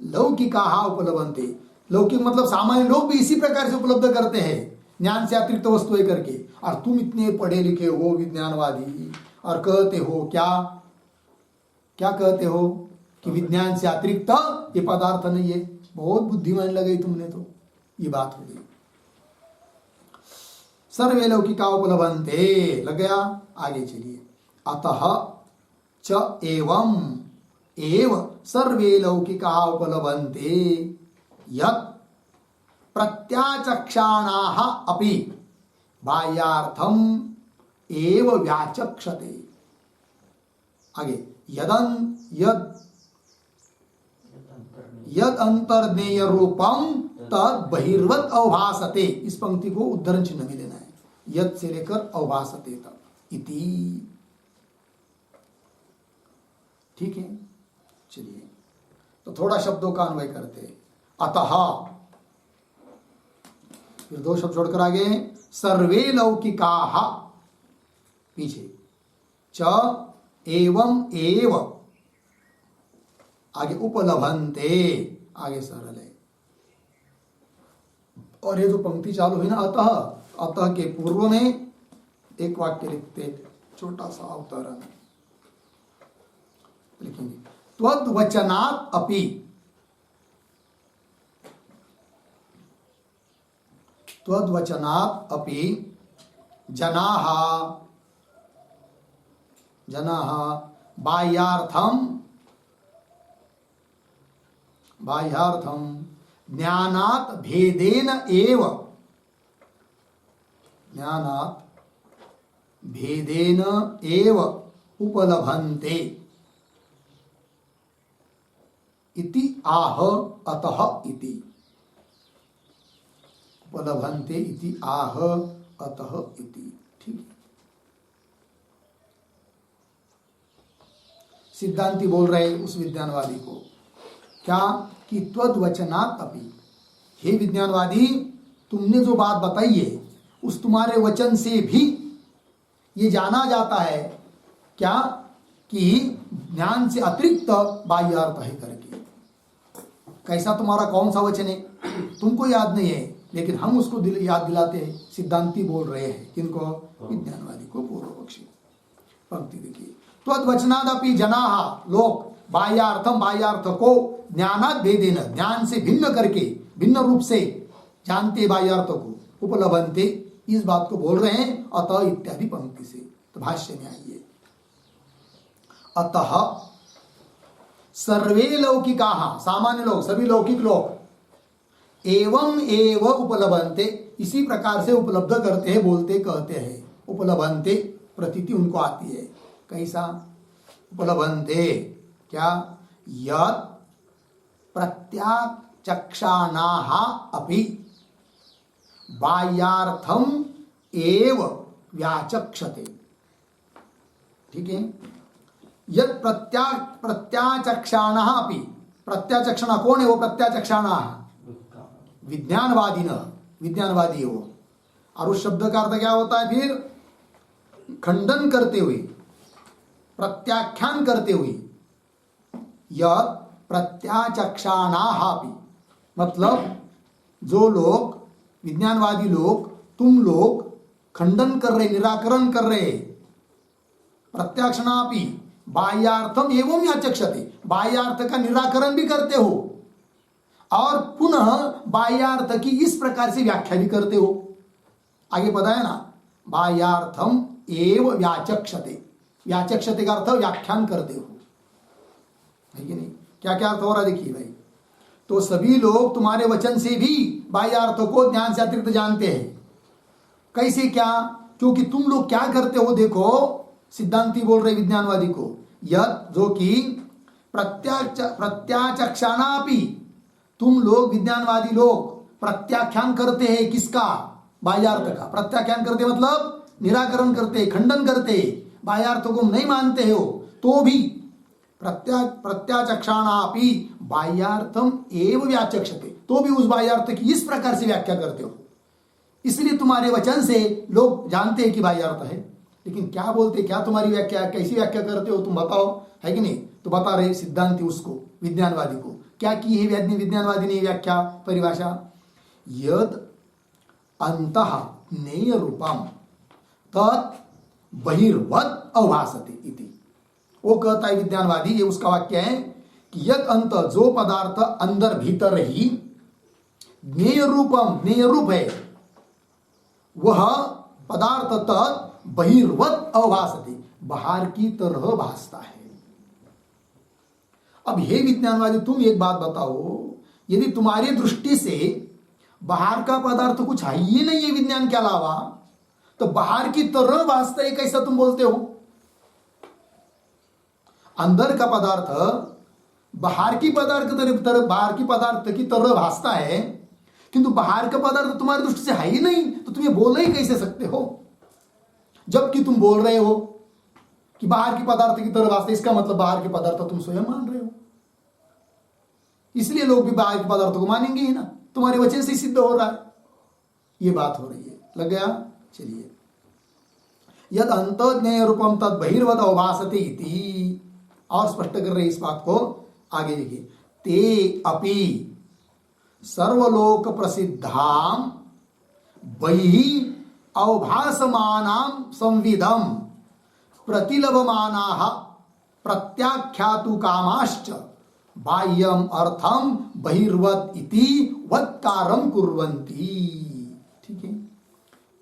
लौकिकाः उपलभन्ते, लौकिक मतलब सामान्य लोग भी इसी प्रकार से उपलब्ध करते हैं, ज्ञान से अतिरिक्त वस्तुएं करके। और तुम इतने पढ़े लिखे हो विज्ञानवादी और कहते हो क्या, क्या कहते हो कि विज्ञान से अतिरिक्त ये पदार्थ नहीं है। बहुत बुद्धिमान लगे तुमने, तो ये बात हो गई। सर्वे लौकिका उपलभन्ते लग गया। आगे चलिए, अतः च एवं एव सर्वे लौकिका उपलभन्ते यत् प्रत्याचक्षाणाः अपि बाह्यार्थम एव व्याचक्षते। आगे यद अंतर्ज्ञेय रूपम तद बहिर्वत अवभासते। इस पंक्ति को उद्धरण चिन्ह में लेना है, यद से लेकर अवभासते तक इति। ठीक है, चलिए तो थोड़ा शब्दों का अन्वय करते हैं। अतः, फिर दो शब्द छोड़कर आगे, सर्वे लौकिकाः पीछे, च एवं एव आगे उपलभन्ते, आगे सरल है। और ये जो पंक्ति चालू हुई ना अतः, अतः के पूर्व में एक वाक्य लिखते, छोटा सा अवतरण लिखेंगे, त्वद्वचनात् अपि, त्वद्वचनात् अपि जनाः बाह्यार्थम ज्ञानात् भेदेन एव उपलभन्ते इति आह अतः इति। उपलभन्ते इति आह अतः इति। ठीक है, सिद्धांती बोल रहे उस विज्ञानवादी को क्या कि त्वद्वचनात् अपि, हे विज्ञानवादी तुमने जो बात बताई है उस तुम्हारे वचन से भी ये जाना जाता है क्या कि ज्ञान से अतिरिक्त बाह्य अर्थ है करके। कैसा तुम्हारा कौन सा वचन है तुमको याद नहीं है, लेकिन हम उसको याद दिलाते हैं। सिद्धांती बोल रहे हैं किनको? विज्ञानवादी को, पूर्व पक्षी। पंक्ति देखिए, त्वद्वचनादपि जनाः लोग बाह्यार्थम, बाह्यार्थ को ज्ञानात् भेदेन, ज्ञान से भिन्न करके, भिन्न रूप से जानते बाह्यार्थ को, उपलभन्ते, इस बात को बोल रहे हैं अतः इत्यादि पंक्ति से। तो भाष्य में आइए, अतः सर्वे लौकिकाः, सामान्य लोग, सभी लौकिक लोग, एवं एव उपलभन्ते, इसी प्रकार से उपलब्ध करते हैं, बोलते कहते हैं। उपलभन्ते प्रतीति उनको आती है। कैसा उपलभन्ते? क्या? यत् प्रत्याचक्षाणाः अपि बाह्यार्थम एव व्याचक्षते। ठीक है, यत् प्रत्याचक्षाणाः अपि, प्रत्याचक्षणा कौन है? वो प्रत्याचक्षाणाः विज्ञानवादी न, विज्ञानवादी है वो। और उस शब्द का अर्थ क्या होता है फिर? खंडन करते हुए, प्रत्याख्यान करते हुए। यत् प्रत्याचक्षाणाः अपि, मतलब जो लोग विज्ञानवादी लोग, तुम लोग खंडन कर रहे, निराकरण कर रहे, प्रत्याक्षणापि बाह्यार्थम एवं व्याचक्षते, बाह्यार्थ का निराकरण भी करते हो और पुनः बाह्यार्थ की इस प्रकार से व्याख्या भी करते हो। आगे बताया ना, बाह्यार्थम एव व्याचक्षते, व्याचक्षते का अर्थ व्याख्यान करते हो, है कि नहीं? क्या क्या अर्थ हो रहा देखिए भाई। तो सभी लोग तुम्हारे वचन से भी बाह्यार्थों को ज्ञान से अतिरिक्त जानते हैं। कैसे? क्या? क्योंकि तुम लोग क्या करते हो देखो, सिद्धांती बोल रहे विज्ञानवादी को, यद जो कि प्रत्याचक्षाणापि, तुम लोग विज्ञानवादी लोग प्रत्याख्यान करते हैं किसका? बाह्यार्थ का। प्रत्याख्यान करते मतलब निराकरण करते, खंडन करते, बाह्यार्थों को नहीं मानते हो, तो भी प्रत्याचक्षाणापि बाह्यार्थम एव व्याचक्षते, तो भी उस बाह्यार्थ की इस प्रकार से व्याख्या करते हो। इसलिए तुम्हारे वचन से लोग जानते हैं कि बाह्यार्थ है, लेकिन क्या बोलते, क्या तुम्हारी व्याख्या, कैसी व्याख्या करते हो तुम बताओ, है कि नहीं? तो बता रहे सिद्धांति उसको, विज्ञानवादी को क्या की है विज्ञानवादी ने व्याख्या, परिभाषा, यद अंतः नेय रूपम तत् बहिर्वत अभासते इति। वो कहता है विज्ञानवादी, ये उसका वाक्य है कि यद अंत, जो पदार्थ अंदर भीतर ही ज्ञेय रूपम, ज्ञेय रूप है, वह पदार्थ तत् बहिर्वत अभासते, बाहर की तरह भासता है। अब हे विज्ञानवादी, तुम एक बात बताओ, यदि तुम्हारी दृष्टि से बाहर का पदार्थ कुछ है ही नहीं है विज्ञान के अलावा, तो बाहर की तरह भासता है कैसा तुम बोलते हो? अंदर का पदार्थ बाहर की पदार्थ बाहर की पदार्थ की तरह भासता है, किंतु बाहर का पदार्थ तुम्हारी दृष्टि से है ही नहीं, तो तुम ये बोल ही कैसे सकते हो? जबकि तुम बोल रहे हो कि बाहर की पदार्थ की तरह भासता है, इसका मतलब बाहर के पदार्थ तुम स्वयं मान रहे हो, इसलिए लोग भी बाहर के पदार्थ को मानेंगे ही ना, तुम्हारे वचन से सिद्ध हो रहा है। ये बात हो रही है, लग गया? चलिए, यद अंतज्ञेय रूपम तद बहिर्वत अवभासते इति, और स्पष्ट कर रहे इस बात को। आगे देखिए, ते अपि सर्वलोक प्रसिद्धाम बहिः अवभासमानां संविदम प्रतिलभमानाः प्रत्याख्यातु कामाश्च बाह्यम अर्थम बहिर्वत इति वत्कारम कुर्वन्ति। ठीक है,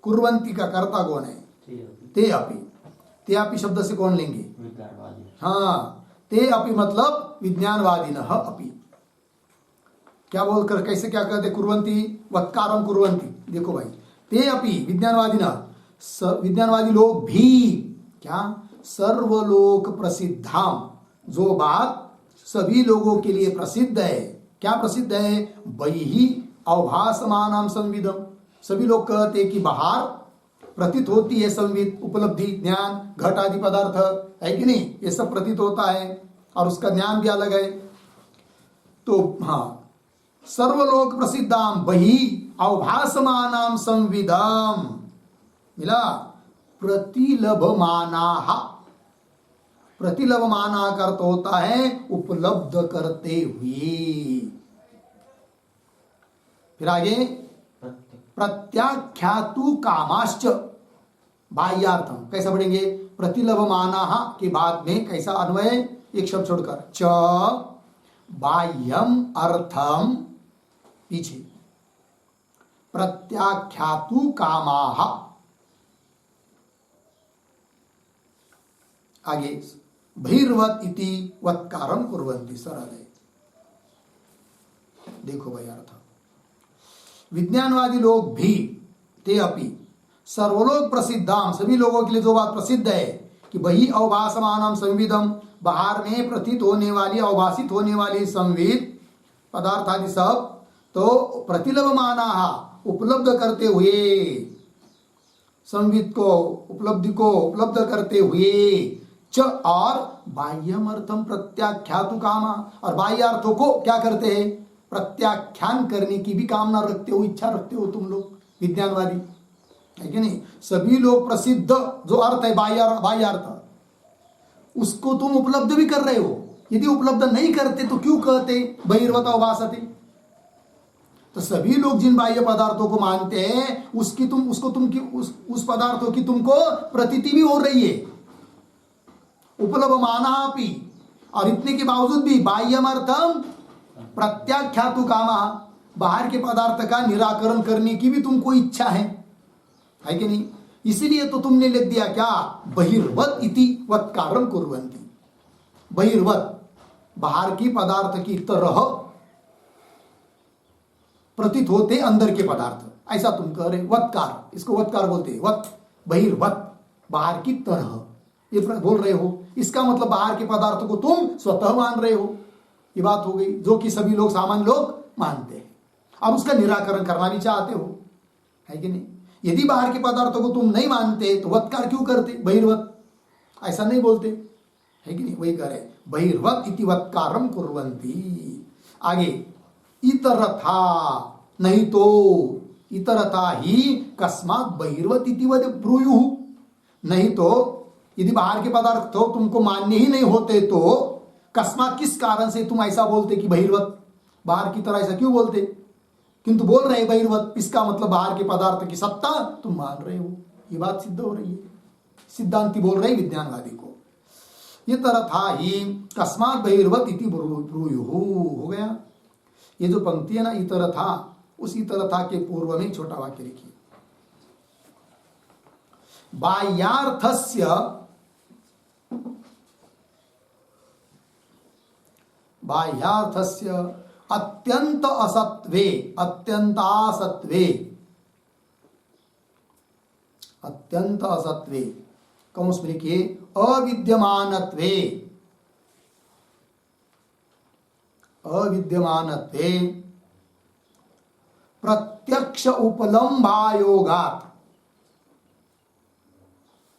कुर्वन्ति का कर्ता कौन है? ते अपि। ते अपि शब्द से कौन लेंगे? हाँ, ते अपि मतलब विज्ञानवादिनः अपि। क्या बोलकर, कैसे क्या कहते? कुर्वन्ति, वत्कारम कुर्वन्ति। देखो भाई, ते अपि विज्ञानवादिनः, विज्ञानवादी लोग भी क्या सर्वलोक प्रसिद्धाम, जो बात सभी लोगों के लिए प्रसिद्ध है, क्या प्रसिद्ध है? बहिः अवभासमानां संविदम, सभी लोग कहते हैं कि बाहर प्रतीत होती है संविद, उपलब्धि, ज्ञान, घट आदि पदार्थ है कि नहीं, ये सब प्रतीत होता है और उसका ज्ञान भी अलग है। तो हाँ, सर्वलोक प्रसिद्धाम बहिः अवभासमानां संविदम, मिला? प्रतिलभमानाः, प्रतिलभमाना का अर्थ होता है उपलब्ध करते हुए। फिर आगे, प्रत्याख्यातु कामाश्च बाह्यार्थम, कैसा पढ़ेंगे? प्रतिलभमानाः के बाद में कैसा अन्वय? एक शब्द छोड़कर, च बाह्यम अर्थम, पीछे प्रत्याख्यातु कामाः, आगे बहिर्वत इति वत्कारम कुर्वन्ति। सरल है, देखो भाई अर्थ। विज्ञानवादी लोग भी, ते अपि सर्वलोक प्रसिद्धाम, सभी लोगों के लिए जो बात प्रसिद्ध है कि बहिः अवभासमानम संविदम, बाहर में प्रतीत होने वाली, अवभासित होने वाली संविद पदार्थ आदि सब, तो प्रतिलभमानाः, उपलब्ध करते हुए, संविद को, उपलब्धि को उपलब्ध करते हुए, च और बाह्यम अर्थम प्रत्याख्यातु कामा, और बाह्य अर्थों को क्या करते हैं? प्रत्याख्यान करने की भी कामना रखते हो, इच्छा रखते हो तुम लोग विज्ञानवादी, है कि नहीं? सभी लोग प्रसिद्ध जो अर्थ है बाह्य अर्थ, उसको तुम उपलब्ध भी कर रहे हो। यदि उपलब्ध नहीं करते तो क्यों कहते बहिर्वत अवभासते? तो सभी लोग जिन बाह्य पदार्थों को मानते हैं, उस पदार्थों की तुमको प्रतीति भी हो रही है, उपलभमानापि, और इतने के बावजूद भी बाह्यमर्थम प्रत्याख्यातु कामा, बाहर के पदार्थ का निराकरण करने की भी तुमको इच्छा है कि नहीं? इसीलिए तो तुमने लिख दिया क्या? बहिर्वत इति वत्कारम कुर्वन्ति। बहिर्वत, बाहर की पदार्थ की तरह प्रतीत होते अंदर के पदार्थ, ऐसा तुम कह रहे। वत्कार, इसको वत्कार बोलते हैं, वत, बहिर्वत, बाहर की तरह, ये बोल रहे हो। इसका मतलब बाहर के पदार्थ को तुम स्वतः मान रहे हो, ये बात हो गई, जो कि सभी लोग, सामान्य लोग मानते हैं, और उसका निराकरण करना भी चाहते हो, है कि नहीं? यदि बाहर के पदार्थों को तुम नहीं मानते तो वत्कार क्यों करते? बहिर्वत, ऐसा नहीं बोलते, है कि नहीं? वही कह रहे, बहिर्वत इति वत्कारम कुर्वन्ति। आगे, इतरथा, नहीं तो, इतरथा ही कस्मात् बहिर्वत इति वद ब्रूयुः, नहीं तो यदि बाहर के पदार्थ तो तुमको मान्य ही नहीं होते तो कस्मात्, किस कारण से तुम ऐसा बोलते कि बहिर्वत, बाहर की तरह ऐसा क्यों बोलते? किंतु बोल रहे बहिर्वत, इसका मतलब बाहर के पदार्थ की सत्ता तुम मान रहे हो, ये बात सिद्ध हो रही है। सिद्धांति बोल रहे विज्ञानवादी को, ये तरह था ही कस्मात् बहिर्वत इति ब्रूयुः, हो गया। ये जो पंक्ति है ना, इतर था, उस इतर था के पूर्व में छोटा वाक्य लिखिए, बाह्यार्थस्य अत्यंत असत्वे, अत्यंतासत्वे, अत्यंत असत्वे, कौंस में लिखिए अविद्यमानत्वे, अविद्यमानत्वे प्रत्यक्ष उपलम्भायोगात्,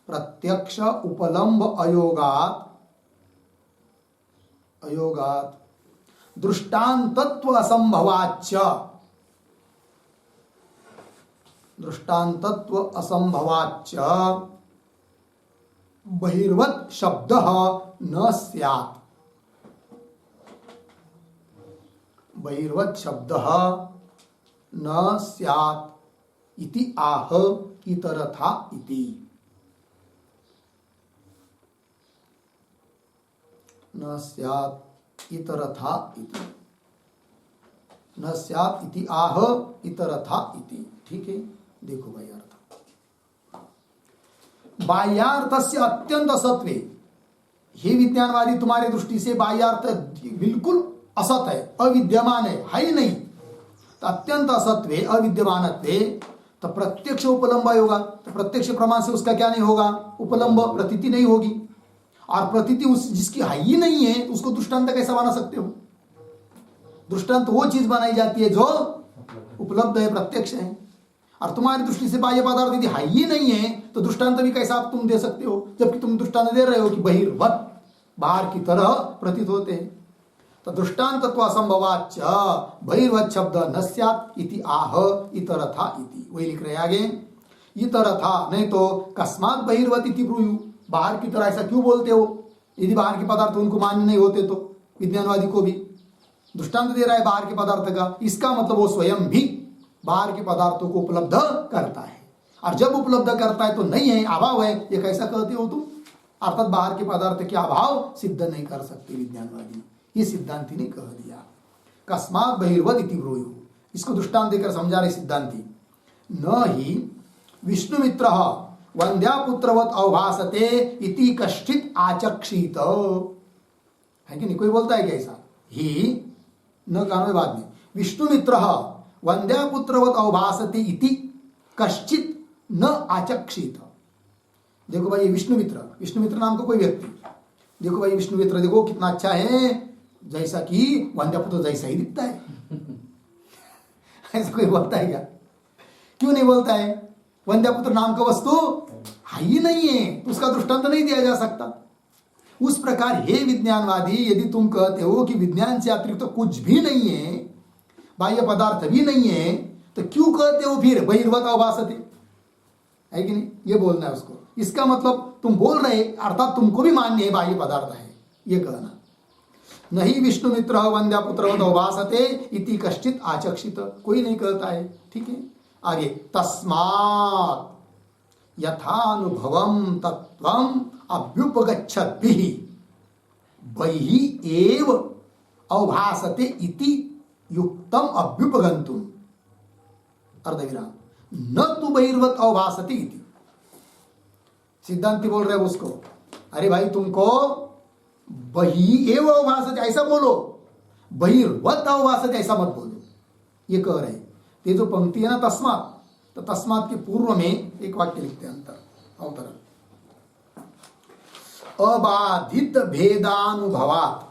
प्रत्यक्ष उपलम्ब अयोगात्, अयोगात् दृष्टान्तत्व असंभवाच्च, दृष्टान्तत्व असंभवाच्च बहिर्वत् शब्दः न स्यात्, बहिर्वत् शब्दः न स्यात् इति आह इतरथा इति, न स्यात् इतरथा इति, न स्यात् इति आह इतरथा इति। ठीक है, देखो भाई अर्थ, बाह्यार्थस्य अत्यंत असत्वे, हे विज्ञानवादी तुम्हारी दृष्टि से बाह्यार्थ बिल्कुल असत है, अविद्यमान है ही नहीं, तो अत्यंत असत्वे अविद्यमानत्वे, तो प्रत्यक्ष उपलम्ब होगा, तो प्रत्यक्ष प्रमाण से उसका क्या नहीं होगा, उपलम्ब प्रतीति नहीं होगी, और प्रतीति उस जिसकी है ही नहीं है उसको दृष्टांत कैसा बना सकते हो? दृष्टांत वो चीज बनाई जाती है जो उपलब्ध है, प्रत्यक्ष है, और तुम्हारी दृष्टि से बाह्य पदार्थ यदि है ही नहीं है तो दृष्टांत भी कैसा आप तुम दे सकते हो, जबकि तुम दृष्टांत दे रहे हो कि बहिर्वत्, बाहर की तरह प्रतीत होते हैं। तो दृष्टान्तत्व असंभवाच्च बहिर्वत् शब्द न स्यात् इति आह इतरथा इति, वही लिख रहे आगे, इतरथा नहीं तो कस्मात् बहिर्वत् इति ब्रूयु, बाहर की तरह ऐसा क्यों बोलते हो? यदि बाहर के पदार्थ उनको मान्य नहीं होते तो विज्ञानवादी को भी दृष्टांत दे रहा है बाहर के पदार्थ का, इसका मतलब वो स्वयं भी बाहर के पदार्थों को उपलब्ध करता है, और जब उपलब्ध करता है तो नहीं है, अभाव है, ये कैसा कहते हो तुम? अर्थात बाहर के पदार्थ के अभाव सिद्ध नहीं कर सकते विज्ञानवादी, ये सिद्धांति ने कह दिया। कस्मात् बहिर्वत् इति ब्रूयु, इसको दृष्टांत देकर समझा रहे सिद्धांति, न ही विष्णुमित्रः वंद्यापुत्रवत् अवभासते इति कश्चित् आचक्षित, है कि नहीं? कोई बोलता है क्या ऐसा? ही न कहना बाद में, विष्णुमित्रः वंद्यापुत्रवत् अवभासते इति कश्चित् न आचक्षित। देखो भाई विष्णुमित्र, विष्णुमित्र नाम का कोई व्यक्ति, देखो भाई विष्णुमित्र देखो कितना अच्छा है, जैसा कि वंद्यापुत्र जैसा ही दिखता है। ऐसा कोई बोलता है क्या? क्यों नहीं बोलता है? वंद्यापुत्र नाम का वस्तु है ही नहीं है, तो उसका दृष्टांत नहीं दिया जा सकता। उस प्रकार हे विज्ञानवादी, यदि तुम कहते हो कि विज्ञान से अतिरिक्त तो कुछ भी नहीं है, बाह्य पदार्थ भी नहीं है, तो क्यों कहते हो फिर बहिर्वत् अवभासते, है कि नहीं? ये बोलना है उसको। इसका मतलब तुम बोल रहे अर्थात तुमको भी मान्य है बाह्य पदार्थ है, ये कहना। नहीं विष्णुमित्र वंद्यापुत्रवत् अवभासते इति कश्चित् आचक्षित, कोई नहीं कहता है। ठीक है, आगे, तस्मात् यथानुभवं तत्त्वम् अभ्युपगच्छद्भिः बहिः एव अवभासते इति युक्तम अभ्युपगन्तुम्, अर्धविराम, न तु बहिर्वत् अवभासते इति। सिद्धांति बोल रहे हैं उसको, अरे भाई तुमको बहिः एव अवभासते ऐसा बोलो, बहिर्वत् अवभासते ऐसा मत बोलो, ये कह रहे हैं। ये जो पंक्ति है ना तस्मात्, तो तस्मात् के पूर्व में एक वाक्य लिखते हैं अंतर अवतरण, अबाधित भेदानुभवात्,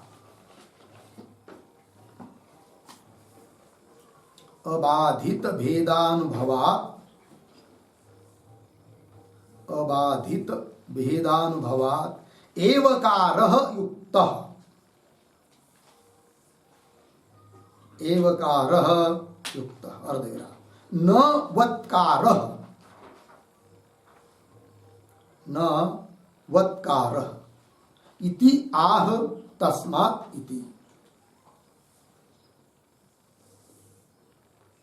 अबाधित भेदानुभवात्, अबाधित भेदानुभवात् एवकारः युक्तः, एवकारः युक्तः, अर्धविराम, न वत्कारः, न वत्कारः इति आह तस्मात् इति,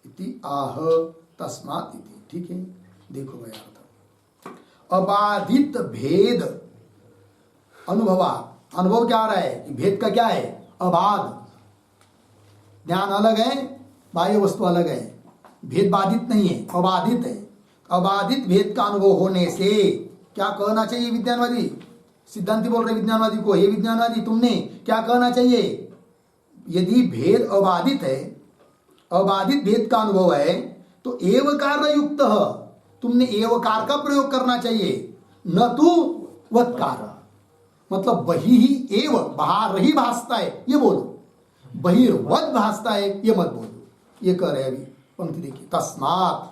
इति आह तस्मात् इति। ठीक है, देखो भाई अर्थ, अबाधित भेद अनुभवात्, अनुभव क्या आ रहा है कि भेद का क्या है? अबाध, ज्ञान अलग है, बाह्य वस्तु अलग है, भेद बाधित नहीं है, अबाधित है। अबाधित भेद का अनुभव होने से क्या कहना चाहिए विज्ञानवादी? सिद्धांति बोल रहे विज्ञानवादी को, ये विज्ञानवादी तुमने क्या कहना चाहिए? यदि भेद अबाधित है, अबाधित भेद का अनुभव है, तो एवकार युक्त, तुमने एवकार का प्रयोग करना चाहिए, न तो वत्कार। मतलब बही ही एव, बाहर ही भासता है ये बोलो, बहिर्वत भासता है ये मत बोलो। ये कह रहे अभी पंक्ति देखिए, तस्मात्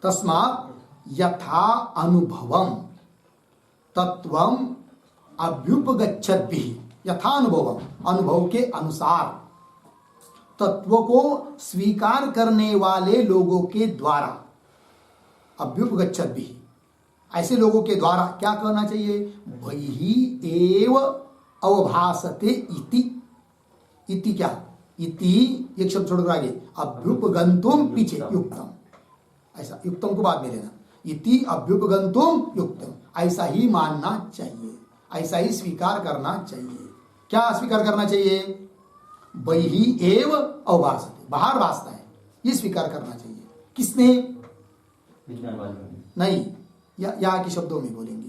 तस्मात् यथा अनुभवम तत्वम अभ्युपगच्छद्भिः, यथा अनुभवम, अनुभव के अनुसार, तत्व को स्वीकार करने वाले लोगों के द्वारा, अभ्युपगच्छद्भिः, ऐसे लोगों के द्वारा क्या कहना चाहिए, बहिः एव अवभासते इति। इति क्या, इति एक शब्द छोड़कर आगे, अभ्युपगंतुम पीछे युक्तम, ऐसा युक्तम को बाद में लेना, इति अभ्युपगंतुम युक्तम, ऐसा ही मानना चाहिए, ऐसा ही स्वीकार करना चाहिए। क्या स्वीकार करना चाहिए, बहिः एव अवभासते, बाहर भासता है, ये स्वीकार करना चाहिए। किसने, नहीं, यहाँ के शब्दों में बोलेंगे,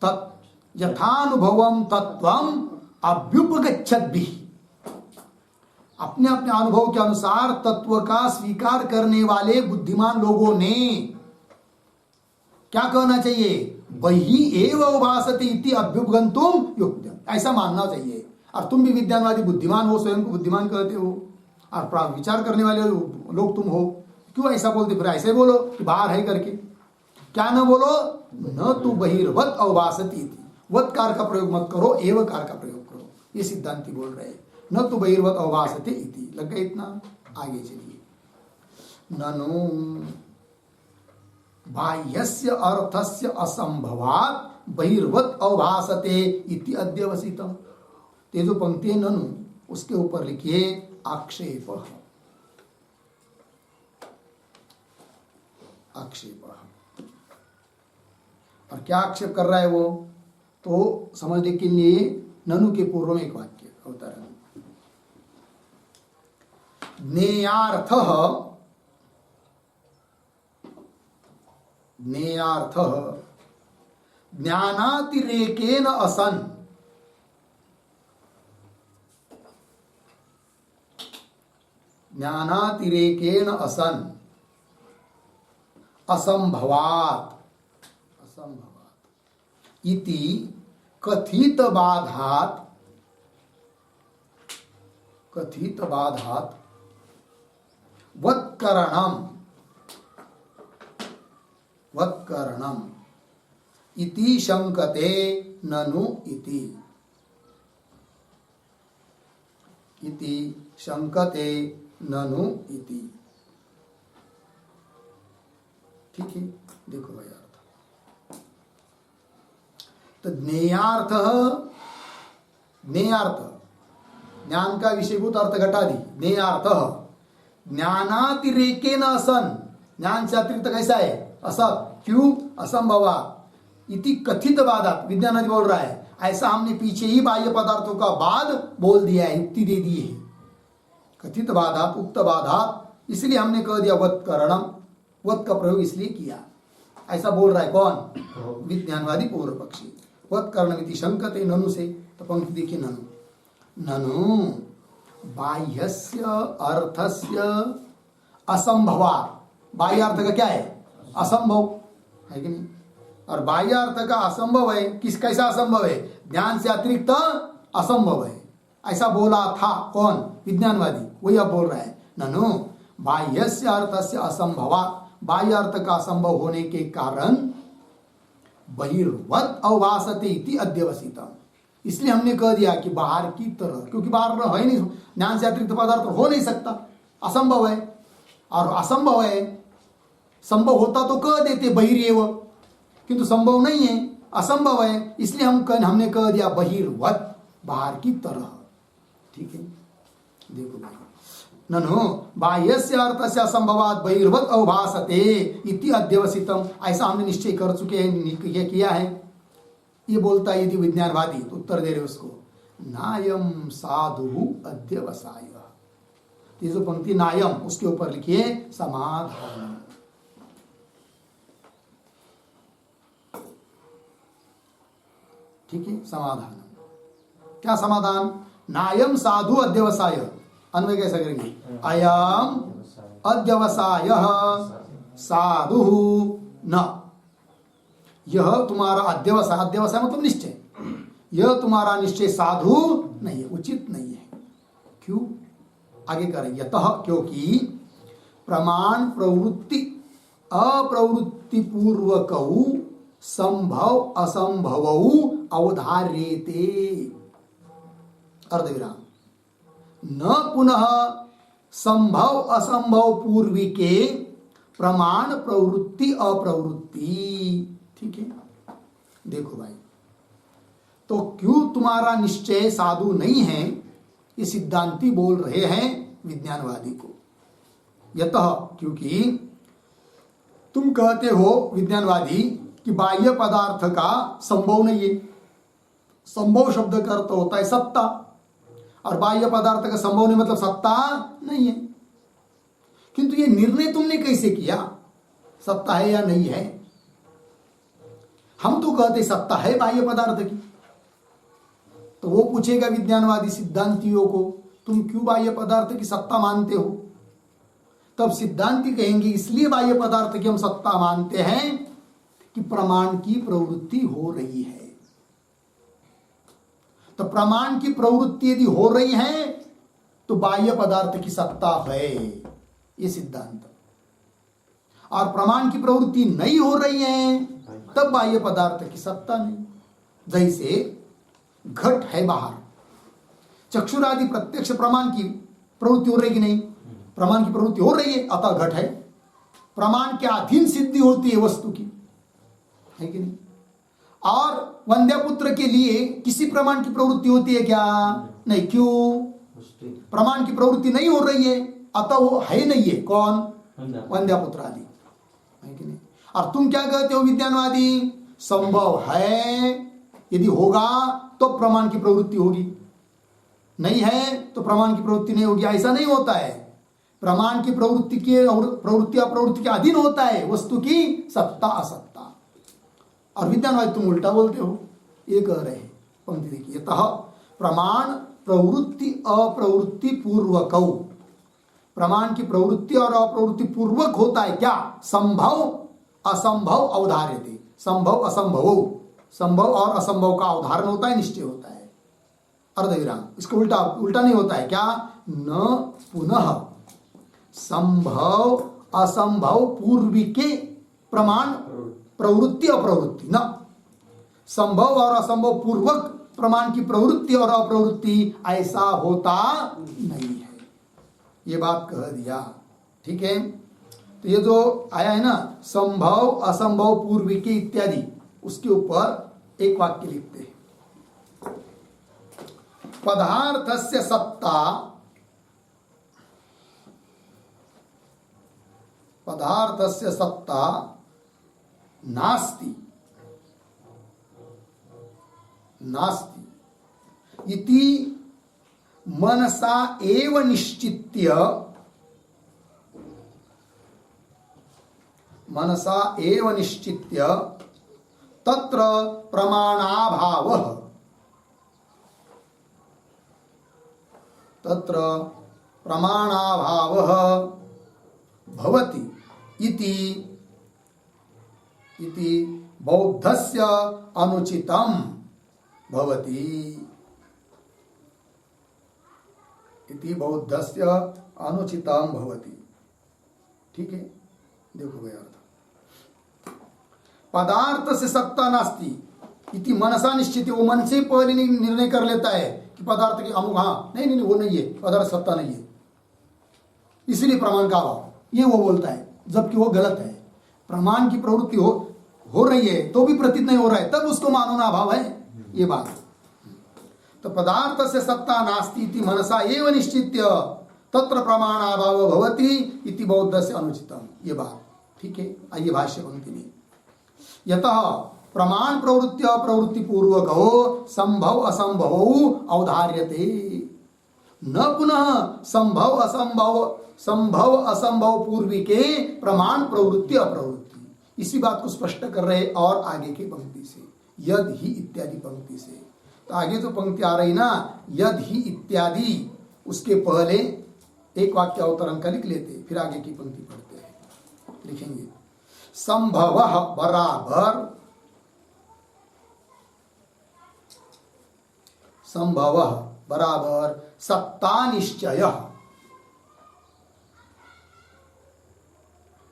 तत् यथानुभवम तत्वम अभ्युपगच्छद्भिः, अपने अपने अनुभव के अनुसार तत्व का स्वीकार करने वाले बुद्धिमान लोगों ने क्या कहना चाहिए, बहिः एव अवभासते इति अभ्युपगंतुम युक्तम, ऐसा मानना चाहिए। और तुम भी विज्ञानवादी बुद्धिमान हो, स्वयं को बुद्धिमान कहते हो, और विचार करने वाले लोग तुम हो, क्यों ऐसा बोलते, फिर ऐसे बोलो कि बाहर है करके। क्या न बोलो, न तो बहिर्वत अवभासते इति, वत्कार का प्रयोग मत करो, एवकार का प्रयोग करो, ये सिद्धांति बोल रहे हैं। न तो बहिर्वत अवभासते इति, लग गया इतना, आगे चलिए। ननु बाह्यस्य अर्थस्य असंभवात् बहिर्वत अवभासते इति अध्यवसितम्। ये जो पंक्ति है ननु, उसके ऊपर लिखिए आक्षेप, आक्षेप। और क्या आक्षेप कर रहा है वो, तो समझने के लिए ननु के पूर्व में एक वाक्य अवतरण, ज्ञेयार्थः, ज्ञेयार्थः ज्ञानातिरेकेन असन, ज्ञानातिरेकेन असन असंभवात्, असंभवात् इति कथित बाधात्, कथित बाधात् वत्करणम, वत्करणम इति शंकते ननु इति, इति शंकते ननु इति। ठीक है, देखो भाई अर्थ, तो ज्ञेयार्थ, ज्ञेयार्थ ज्ञान का विषयभूत अर्थ घटा दी, ज्ञेयार्थ ज्ञानातिरेकेन असन, ज्ञान से अतिरिक्त कैसा है, असत, क्यों, असंभवात् इति कथित बाधात्, विज्ञान बोल रहा है, ऐसा हमने पीछे ही बाह्य पदार्थों का बाद बोल दिया है, युक्ति दे दी है, कथित बाधात्, उक्त बाधात्, इसलिए हमने कह दिया वत्करणम, वत् का प्रयोग इसलिए किया, ऐसा बोल रहा है कौन, विज्ञानवादी पूर्व पक्षी। वत्करणमिति शंकते ननु से, तो पंक्ति देखिए ननु, ननु बाह्यस्य अर्थस्य असंभवात्, बाह्य अर्थ का क्या है, असंभव है कि नहीं, और बाह्य अर्थ का असंभव है, किस कैसा असंभव है, ज्ञान से अतिरिक्त असंभव है, ऐसा बोला था कौन, विज्ञानवादी, वही अब बोल रहा है। ननु बाह्यस्य अर्थस्य असंभवात्, बाह्य अर्थ का असंभव होने के कारण बहिर्वत अवभासते इति अध्यवसितम्, इसलिए हमने कह दिया कि बाहर की तरह, क्योंकि बाहर है नहीं, ज्ञान से अतिरिक्त पदार्थ हो नहीं सकता, असंभव है, और असंभव है, संभव होता तो कह देते बहिर्एव, किंतु संभव नहीं है, असंभव है, इसलिए हमने कह दिया बहिर्वत, बाहर की तरह। ठीक है, देखो भाई, ननु बाह्यस्य अर्थस्य असंभवात् बहिर्वत अवभासते इति अध्यवसितम्, ऐसा हमने निश्चय कर चुके हैं, किया है। ये बोलता है यदि विज्ञानवादी, तो उत्तर दे रहे उसको, नायम साधु अध्यवसाय, ये जो पंक्ति नायम, उसके ऊपर लिखिए समाधान। ठीक है, समाधान। क्या समाधान? नायम साधु अध्यवसाय, अन्वय कैसा करेंगे? अयम अध्यवसाय साधु न, यह तुम्हारा अध्यवसाय, अध्यवसाय मतलब निश्चय, यह तुम्हारा निश्चय साधु नहीं है, उचित नहीं है। क्यों? आगे करें, यतः, क्योंकि प्रमाण प्रवृत्ति अप्रवृत्ति पूर्वकौ संभव असंभवौ अवधार्येते, अर्धविराम, न पुनः संभव असंभव पूर्विके प्रमाण प्रवृत्ति अप्रवृत्ति। ठीक है, देखो भाई, तो क्यों तुम्हारा निश्चय साधु नहीं है, ये सिद्धांती बोल रहे हैं विज्ञानवादी को। यतः, क्योंकि तुम कहते हो विज्ञानवादी कि बाह्य पदार्थ का संभव नहीं है। संभव शब्द का अर्थ होता है सत्ता, और बाह्य पदार्थ का संभव नहीं मतलब सत्ता नहीं है। किंतु ये निर्णय तुमने कैसे किया सत्ता है या नहीं है? हम तो कहते सत्ता है बाह्य पदार्थ की। तो वो पूछेगा विज्ञानवादी सिद्धांतियों को, तुम क्यों बाह्य पदार्थ की सत्ता मानते हो? तब सिद्धांती कहेंगे इसलिए बाह्य पदार्थ की हम सत्ता मानते हैं कि प्रमाण की प्रवृत्ति हो रही है। तो प्रमाण की प्रवृत्ति यदि हो रही है तो बाह्य पदार्थ की सत्ता है, ये सिद्धांत। और प्रमाण की प्रवृत्ति नहीं हो रही है तब बाह्य पदार्थ की सत्ता नहीं। जैसे घट है बाहर, चक्षुरादि प्रत्यक्ष प्रमाण की प्रवृत्ति हो रही कि नहीं? प्रमाण की प्रवृत्ति हो रही है, अतः घट है। प्रमाण के अधीन सिद्धि होती है वस्तु की, है कि नहीं? और वंद्यपुत्र के लिए किसी प्रमाण की प्रवृत्ति होती है क्या? नहीं। क्यों? प्रमाण की प्रवृत्ति नहीं हो रही है, अतः वो है नहीं है। कौन? वंद्यपुत्र आदि, है कि नहीं? और तुम क्या कहते हो विज्ञानवादी? संभव है, यदि होगा तो प्रमाण की प्रवृत्ति होगी, नहीं है तो प्रमाण की प्रवृत्ति नहीं होगी। ऐसा नहीं होता है। प्रमाण की प्रवृत्ति के और प्रवृत्ति अप्रवृत्ति के अधीन होता है वस्तु की सत्ता असत्ता। और विज्ञानवादी तुम उल्टा बोलते हो, ये कह रहे हैं। पंक्ति देखिए, यतः प्रमाण प्रवृत्ति अप्रवृत्ति पूर्वकौ, प्रमाण की प्रवृत्ति और अप्रवृत्ति पूर्वक होता है क्या? संभव असंभव अवधार्यते, संभव असंभव, संभव और असंभव का अवधारण होता है, निश्चय होता है। अर्धविराम, इसका उल्टा उल्टा नहीं होता है क्या? न पुनः संभव असंभव पूर्विके प्रमाण प्रवृत्ति अप्रवृत्ति, न संभव और असंभव पूर्वक प्रमाण की प्रवृत्ति और अप्रवृत्ति ऐसा होता नहीं है। ये बात कह दिया, ठीक है। तो ये जो आया है ना, संभव असंभव पूर्विके इत्यादि, उसके ऊपर एक वाक्य लिखते हैं। पदार्थस्य सत्ता, पदार्थस्य सत्ता नास्ति, नास्ति इति मनसा एव निश्चित्य, मनसा एव निश्चित्य तत्र प्रमाणाभावः, तत्र प्रमाणाभावः भवति इति बौद्धस्य अनुचितं भवति, इति बौद्धस्य अनुचितं भवति। ठीक है, देखो भाई अर्थ, पदार्थ से सत्ता नास्ति इति मनसा निश्चित, वो मन से पहले निर्णय कर लेता है कि पदार्थ के अमुक, हाँ नहीं नहीं वो नहीं है, पदार्थ सत्ता नहीं है, इसलिए प्रमाण का अभाव, ये वो बोलता है, जबकि वो गलत है। प्रमाण की प्रवृत्ति हो रही है तो भी प्रतीत नहीं हो रहा है, तब उसको मानो ना अभाव है, ये बात। तो पदार्थ से सत्ता नास्ति इति मनसा एव निश्चित्य तत्र प्रमाणाभाव भवति इति बौद्धस्य अनुचितम, ये बात। ठीक है, आइए भाष्य पंक्ति में, यतः प्रमाण प्रवृत्ति अप्रवृत्ति पूर्वक हो संभव असंभव अवधार्यते, न पुनः संभव असंभव, संभव असंभव पूर्विके प्रमाण प्रवृत्ति अप्रवृत्ति। इसी बात को स्पष्ट कर रहे और आगे की पंक्ति से, यद ही इत्यादि पंक्ति से। तो आगे तो पंक्ति आ रही ना, यद ही इत्यादि, उसके पहले एक वाक्य अवतरण का लिख लेते, फिर आगे की पंक्ति पढ़ते हैं। लिखेंगे संभवः बराबर, संभवः बराबर सत्ता निश्चय,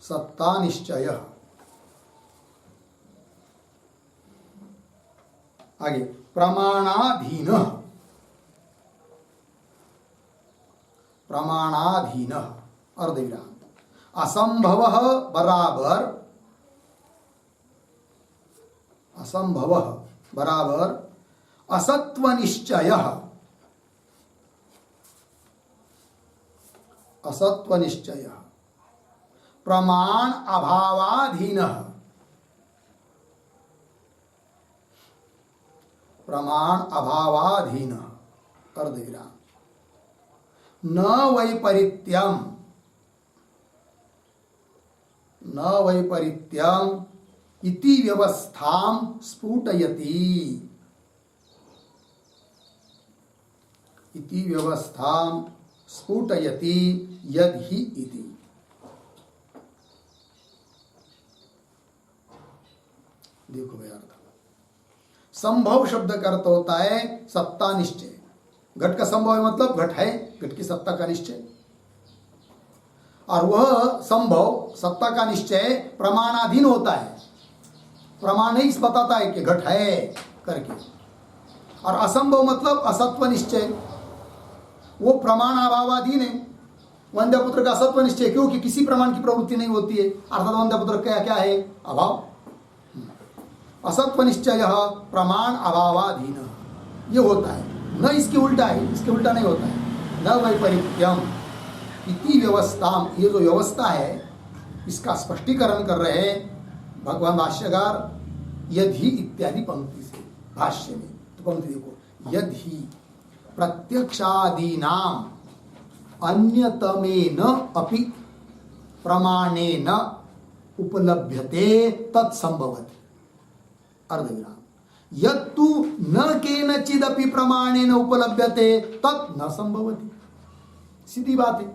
सत्ता निश्चय। आगे प्रमाणाधीन, प्रमाणाधीन अर्धविराम। असंभवः बराबर, असंभवः बराबर असत्व निश्चय, असत्व निश्चय। प्रमाण अभावाधीन, प्रमाण अभावाधीन अर्धविराम। न वैपरीत्यम, न वैपरीत्यम इति व्यवस्थां स्फुटयति, इति व्यवस्थां स्फुटयति यद ही इति। देखो भाई अर्थ, संभव शब्द का अर्थ होता है सत्ता निश्चय। घट का संभव है मतलब घट है, घट की सत्ता का निश्चय। और वह संभव सत्ता का निश्चय प्रमाणाधीन होता है, प्रमाण ही बताता है कि घट है करके। और असंभव मतलब असत्व निश्चय, वो प्रमाण अभावाधीन है। वंद्यपुत्र का असत्व निश्चय, क्योंकि किसी प्रमाण की प्रवृत्ति नहीं होती है, अर्थात वंद्यपुत्र क्या क्या है, अभाव। असत्व निश्चय प्रमाण अभावाधीन, ये होता है। न इसके उल्टा है, इसके उल्टा नहीं होता है। न वैपरीत्यम इति व्यवस्था, ये जो व्यवस्था है इसका स्पष्टीकरण कर रहे हैं भगवान भाष्यकार यद ही इत्यादि पंक्ति से भाष्य में। तो पंक्ति देखो, यद ही प्रत्यक्षादीनाम अन्यतमेन अपि प्रमाणेन उपलभ्यते तत्संभवति अर्धविराम। यत्तु न केनचिदपि प्रमाणेन उपलभ्यते तत् न संभवति। सीधी बात है।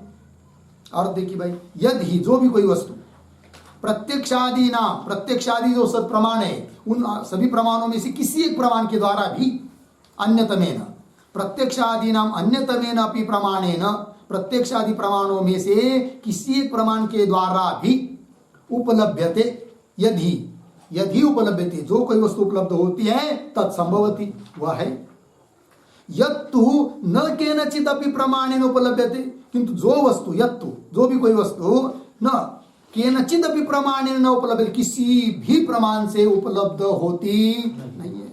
और देखिए भाई, यदि ही जो भी कोई वस्तु प्रत्यक्षादि नाम, प्रत्यक्षादि जो सब प्रमाण है उन सभी प्रमाणों में से किसी एक प्रमाण के द्वारा भी अन्यतमेन, प्रत्यक्षादि नाम अन्यतमेन अपि प्रमाणेन, प्रत्यक्षादि प्रमाणों में से किसी एक प्रमाण के द्वारा भी उपलभ्यते, यदि यदि उपलभ्यते, जो कोई वस्तु उपलब्ध होती है तत्संभवति, वह है। यत्तु न केनचित अपि प्रमाणेन उपलभ्यते, किंतु जो वस्तु, यत्तु जो भी कोई वस्तु न केनचित अपि प्रमाणेन न उपलब्ध, किसी भी प्रमाण से उपलब्ध होती नहीं है,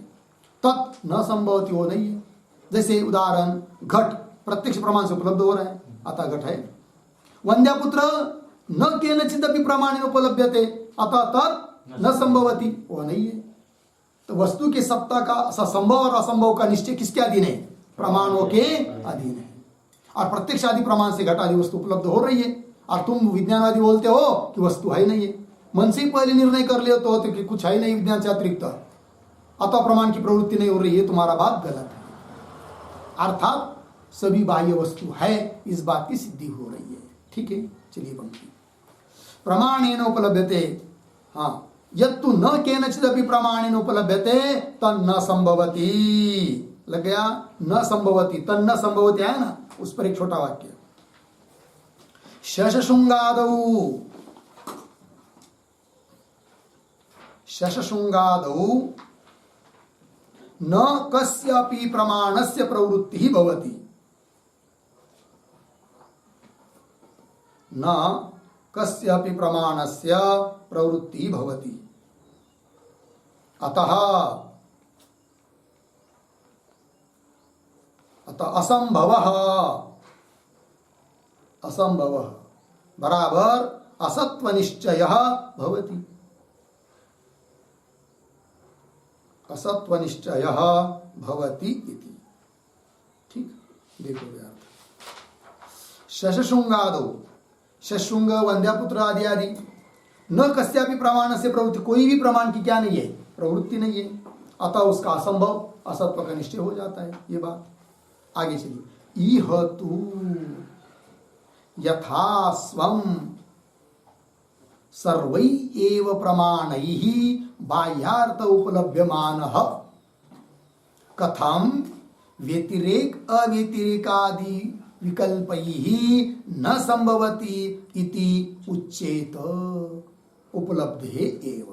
तत् न संभवति, वो नहीं है। जैसे उदाहरण, घट प्रत्यक्ष प्रमाण से उपलब्ध हो रहा है, अतः घट है। वंद्यपुत्र न केनचित अपि प्रमाणेन उपलभ्यते, अतः तत् न संभवति, वो नहीं है। तो वस्तु की सत्ता का संभव और असंभव का निश्चय किसके अधीन है? प्रमाणों के अधीन है। और प्रत्यक्ष आदि प्रमाण से घट आदि वस्तु उपलब्ध हो रही है, और तुम विज्ञानवादी बोलते हो कि वस्तु है नहीं है। मन से ही पहले निर्णय कर लिया तो होते कि कुछ है नहीं विज्ञान से अतिरिक्त, अतः प्रमाण की प्रवृत्ति नहीं हो रही है, तुम्हारा बात गलत है। अर्थात सभी बाह्य वस्तु है, इस बात की सिद्धि हो रही है। ठीक है, चलिए पंक्ति। प्रमाणेन उपलभ्यते, हाँ, यत्तु न केनचिदपि प्रमाणेन उपलभ्यते तन्न संभवति, लग गया, न संभवति, तन्न संभवति है ना, उस पर एक छोटा वाक्य। शशशृंगादौ, शशशृंगादौ न कस्यापि प्रमाणस्य प्रवृत्तिः भवति, न कस्यापि प्रमाणस्य प्रवृत्तिः भवति, अतः असंभवः, असंभवः बराबर असत्व निश्चयः भवति, असत्व निश्चयः भवति इति। ठीक, देखो यार, शशशृंगादौ, शशृंग वंद्यपुत्र आदि आदि, न कस्यापि प्रमाण से प्रवृत्ति, कोई भी प्रमाण की क्या नहीं है, प्रवृत्ति नहीं है। अतः उसका असंभव असत्व का निश्चय हो जाता है। ये बात आगे चलिए। इह तू यथा स्वम सर्वै एव प्रमाणैः बाह्यार्थ उपलभ्यमानः कथम व्यतिरेक अव्यतिरेकादि विकल्पैः न संभवति इति उच्चेत उपलब्धे एव।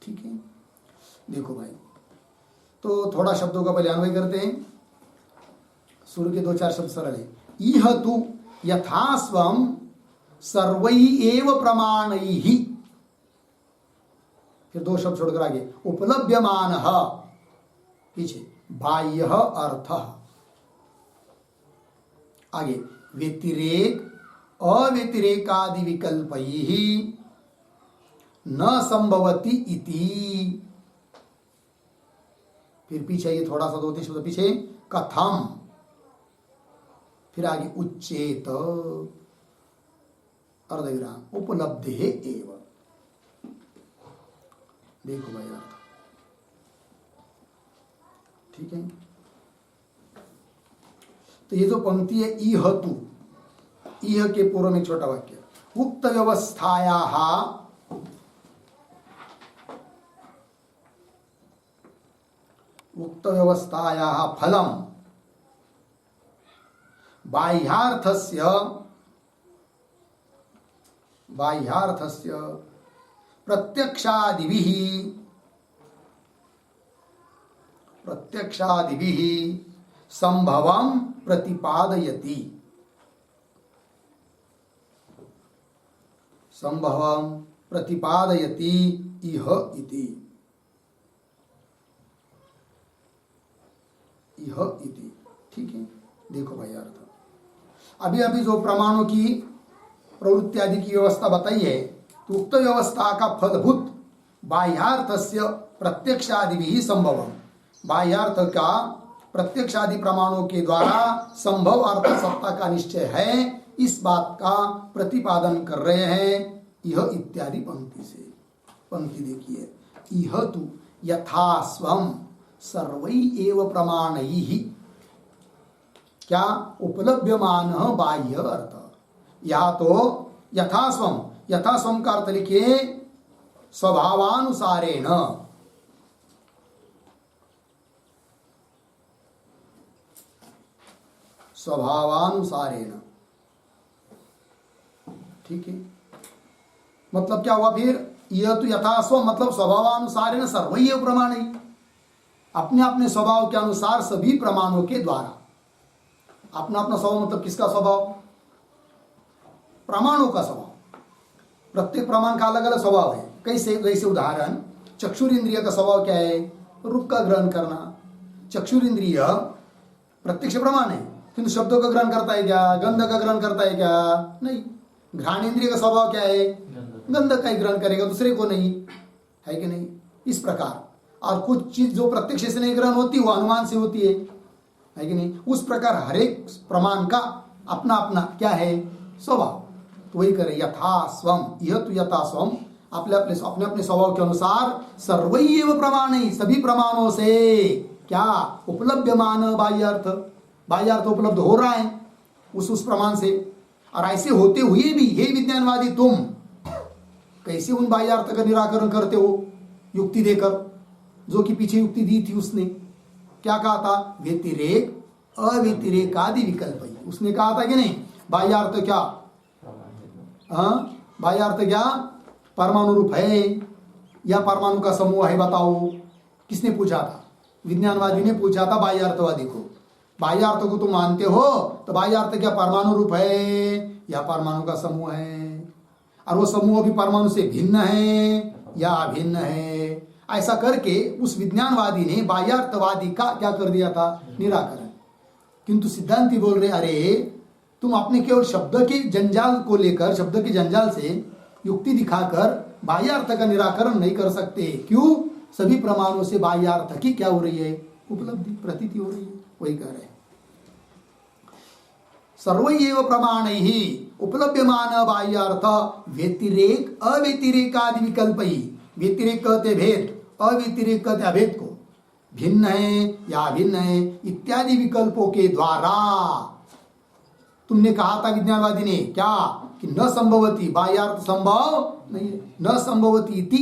ठीक है, देखो भाई, तो थोड़ा शब्दों का पहले अन्वय करते हैं। शुरू के 2-4 शब्द सरल है। इह तु यथा स्वम सर्वै एव प्रमाणैः, फिर 2 शब्द छोड़कर आगे उपलभ्यमानः, पीछे बाह्य अर्थ, आगे व्यतिरेक अव्यतिरेकादि विकल्पैः न संभवति इति, फिर पीछे ये थोड़ा सा 2-3 शब्द पीछे कथम, फिर आगे उच्चेत अर्धविराम उपलब्धे एव। देखो भाई अर्थ, ठीक है। तो ये जो पंक्ति है इह तु, इह के पूर्व में छोटा वाक्य, उक्त व्यवस्थायाः उक्त व्यवस्थायाः फलम बाह्यार्थस्य प्रत्यक्षादिभिः संभवं प्रतिपादयति, इह इति, ठीक है। देखो भाई अर्थ, अभी जो प्रमाणों की प्रवृत्ति आदि की व्यवस्था बताई है, तो उक्त व्यवस्था का फलभूत बाह्यार्थस्य प्रत्यक्षादिभिः संभवम्, बाह्यार्थ का प्रत्यक्षादि प्रमाणों के द्वारा संभव अर्थ सत्ता का निश्चय है, इस बात का प्रतिपादन कर रहे हैं यह इत्यादि पंक्ति से। पंक्ति देखिए, इह तु यथा स्वम सर्वै एव प्रमाणैः, क्या उपलभ्यमान बाह्य अर्थ, या तो यथास्वम का अर्थ लिखिए स्वभावानुसारेण, ठीक है। मतलब क्या हुआ फिर, यह तो यथास्व मतलब स्वभावानुसारेण सर्वै एव प्रमाणैः, अपने अपने स्वभाव के अनुसार सभी प्रमाणों के द्वारा। अपना अपना स्वभाव मतलब किसका स्वभाव, प्रमाणों का स्वभाव। प्रत्येक प्रमाण का अलग अलग स्वभाव है। कैसे, जैसे उदाहरण, चक्षुरिंद्रिय का स्वभाव क्या है, रूप का ग्रहण करना। चक्षुरिंद्रिय प्रत्यक्ष प्रमाण है, किंतु शब्दों का ग्रहण करता है क्या, गंध का ग्रहण करता है क्या, नहीं। घ्राणेन्द्रिय का स्वभाव क्या है, गंध का ही ग्रहण करेगा, दूसरे को नहीं, है कि नहीं। इस प्रकार, और कुछ चीज जो प्रत्यक्ष से नहीं ग्रहण होती वो अनुमान से होती है कि नहीं। उस प्रकार हर एक प्रमाण का अपना अपना क्या है, स्वभाव। तो वही करे, यथा स्वम, यह तो यथा स्वम, अपने अपने स्वभाव के अनुसार सर्वै एव प्रमाणैः, सभी प्रमाणों से क्या उपलभ्यमान बाह्यार्थ उपलब्ध हो रहा है उस प्रमाण से। और ऐसे होते हुए भी हे विज्ञानवादी, तुम कैसे उन बाह्यार्थ का निराकरण करते हो युक्ति देकर, जो कि पीछे युक्ति दी थी उसने क्या कहा था, व्यतिरेक अव्यतिरेकादि विकल्प। उसने कहा था कि नहीं, बाह्यार्थ क्या, बाह्यार्थ क्या परमाणु रूप है या परमाणु का समूह है, बताओ। किसने पूछा था, विज्ञानवादी ने पूछा था बाह्यार्थवादी को। बाह्यार्थ को तुम मानते हो तो बाह्यार्थ क्या परमाणु रूप है या परमाणु का समूह है, और वो समूह भी परमाणु से भिन्न है या अभिन्न है। ऐसा करके उस विज्ञानवादी ने बाह्यार्थवादी का क्या कर दिया था, निराकरण। किंतु सिद्धांती बोल रहे, अरे तुम अपने केवल शब्द के जंजाल को लेकर, शब्द के जंजाल से युक्ति दिखाकर बाह्यार्थ का निराकरण नहीं कर सकते। क्यों, सभी प्रमाणों से बाह्यार्थ की क्या हो रही है, उपलब्धि, प्रतीति हो रही है। वही कह रहे हैं, सर्वै एव प्रमाणैः उपलभ्यमान बाह्यार्थ व्यतिरेक अव्यतिरेकादि विकल्पैः। व्यतिरेक कहते भेद, अव्यतिरेक कहते अभेद को। भिन्न है या भिन्न है इत्यादि विकल्पों के द्वारा। तुमने कहा था विज्ञानवादी ने क्या कि न संभवती, बाह्यार्थ संभव नहीं है, न संभवती इति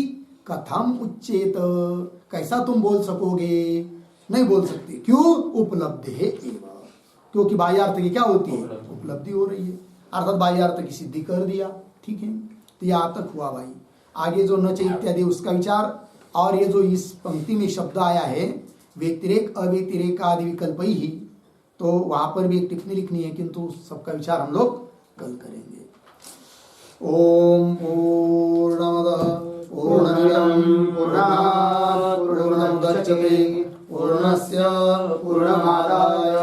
कथम उच्चेत, कैसा तुम बोल सकोगे, नहीं बोल सकते। क्यों? उपलब्धि है एवं, क्योंकि बाह्यार्थ की क्या होती है, उपलब्धि हो रही है, अर्थात बाह्यार्थ की सिद्धि कर दिया। ठीक है, तो यहां तक हुआ भाई। आगे जो न चाहिए इत्यादि उसका विचार, और ये जो इस पंक्ति में शब्द आया है व्यतिरेक अव्यतिरेक आदि विकल्प ही, तो वहां पर भी एक टिप्पणी लिखनी है, किंतु सबका विचार हम लोग कल करेंगे। ओम पूर्णमदः पूर्णमिदं पूर्णात् पूर्णमुदच्यते पूर्णस्य पूर्णमादाय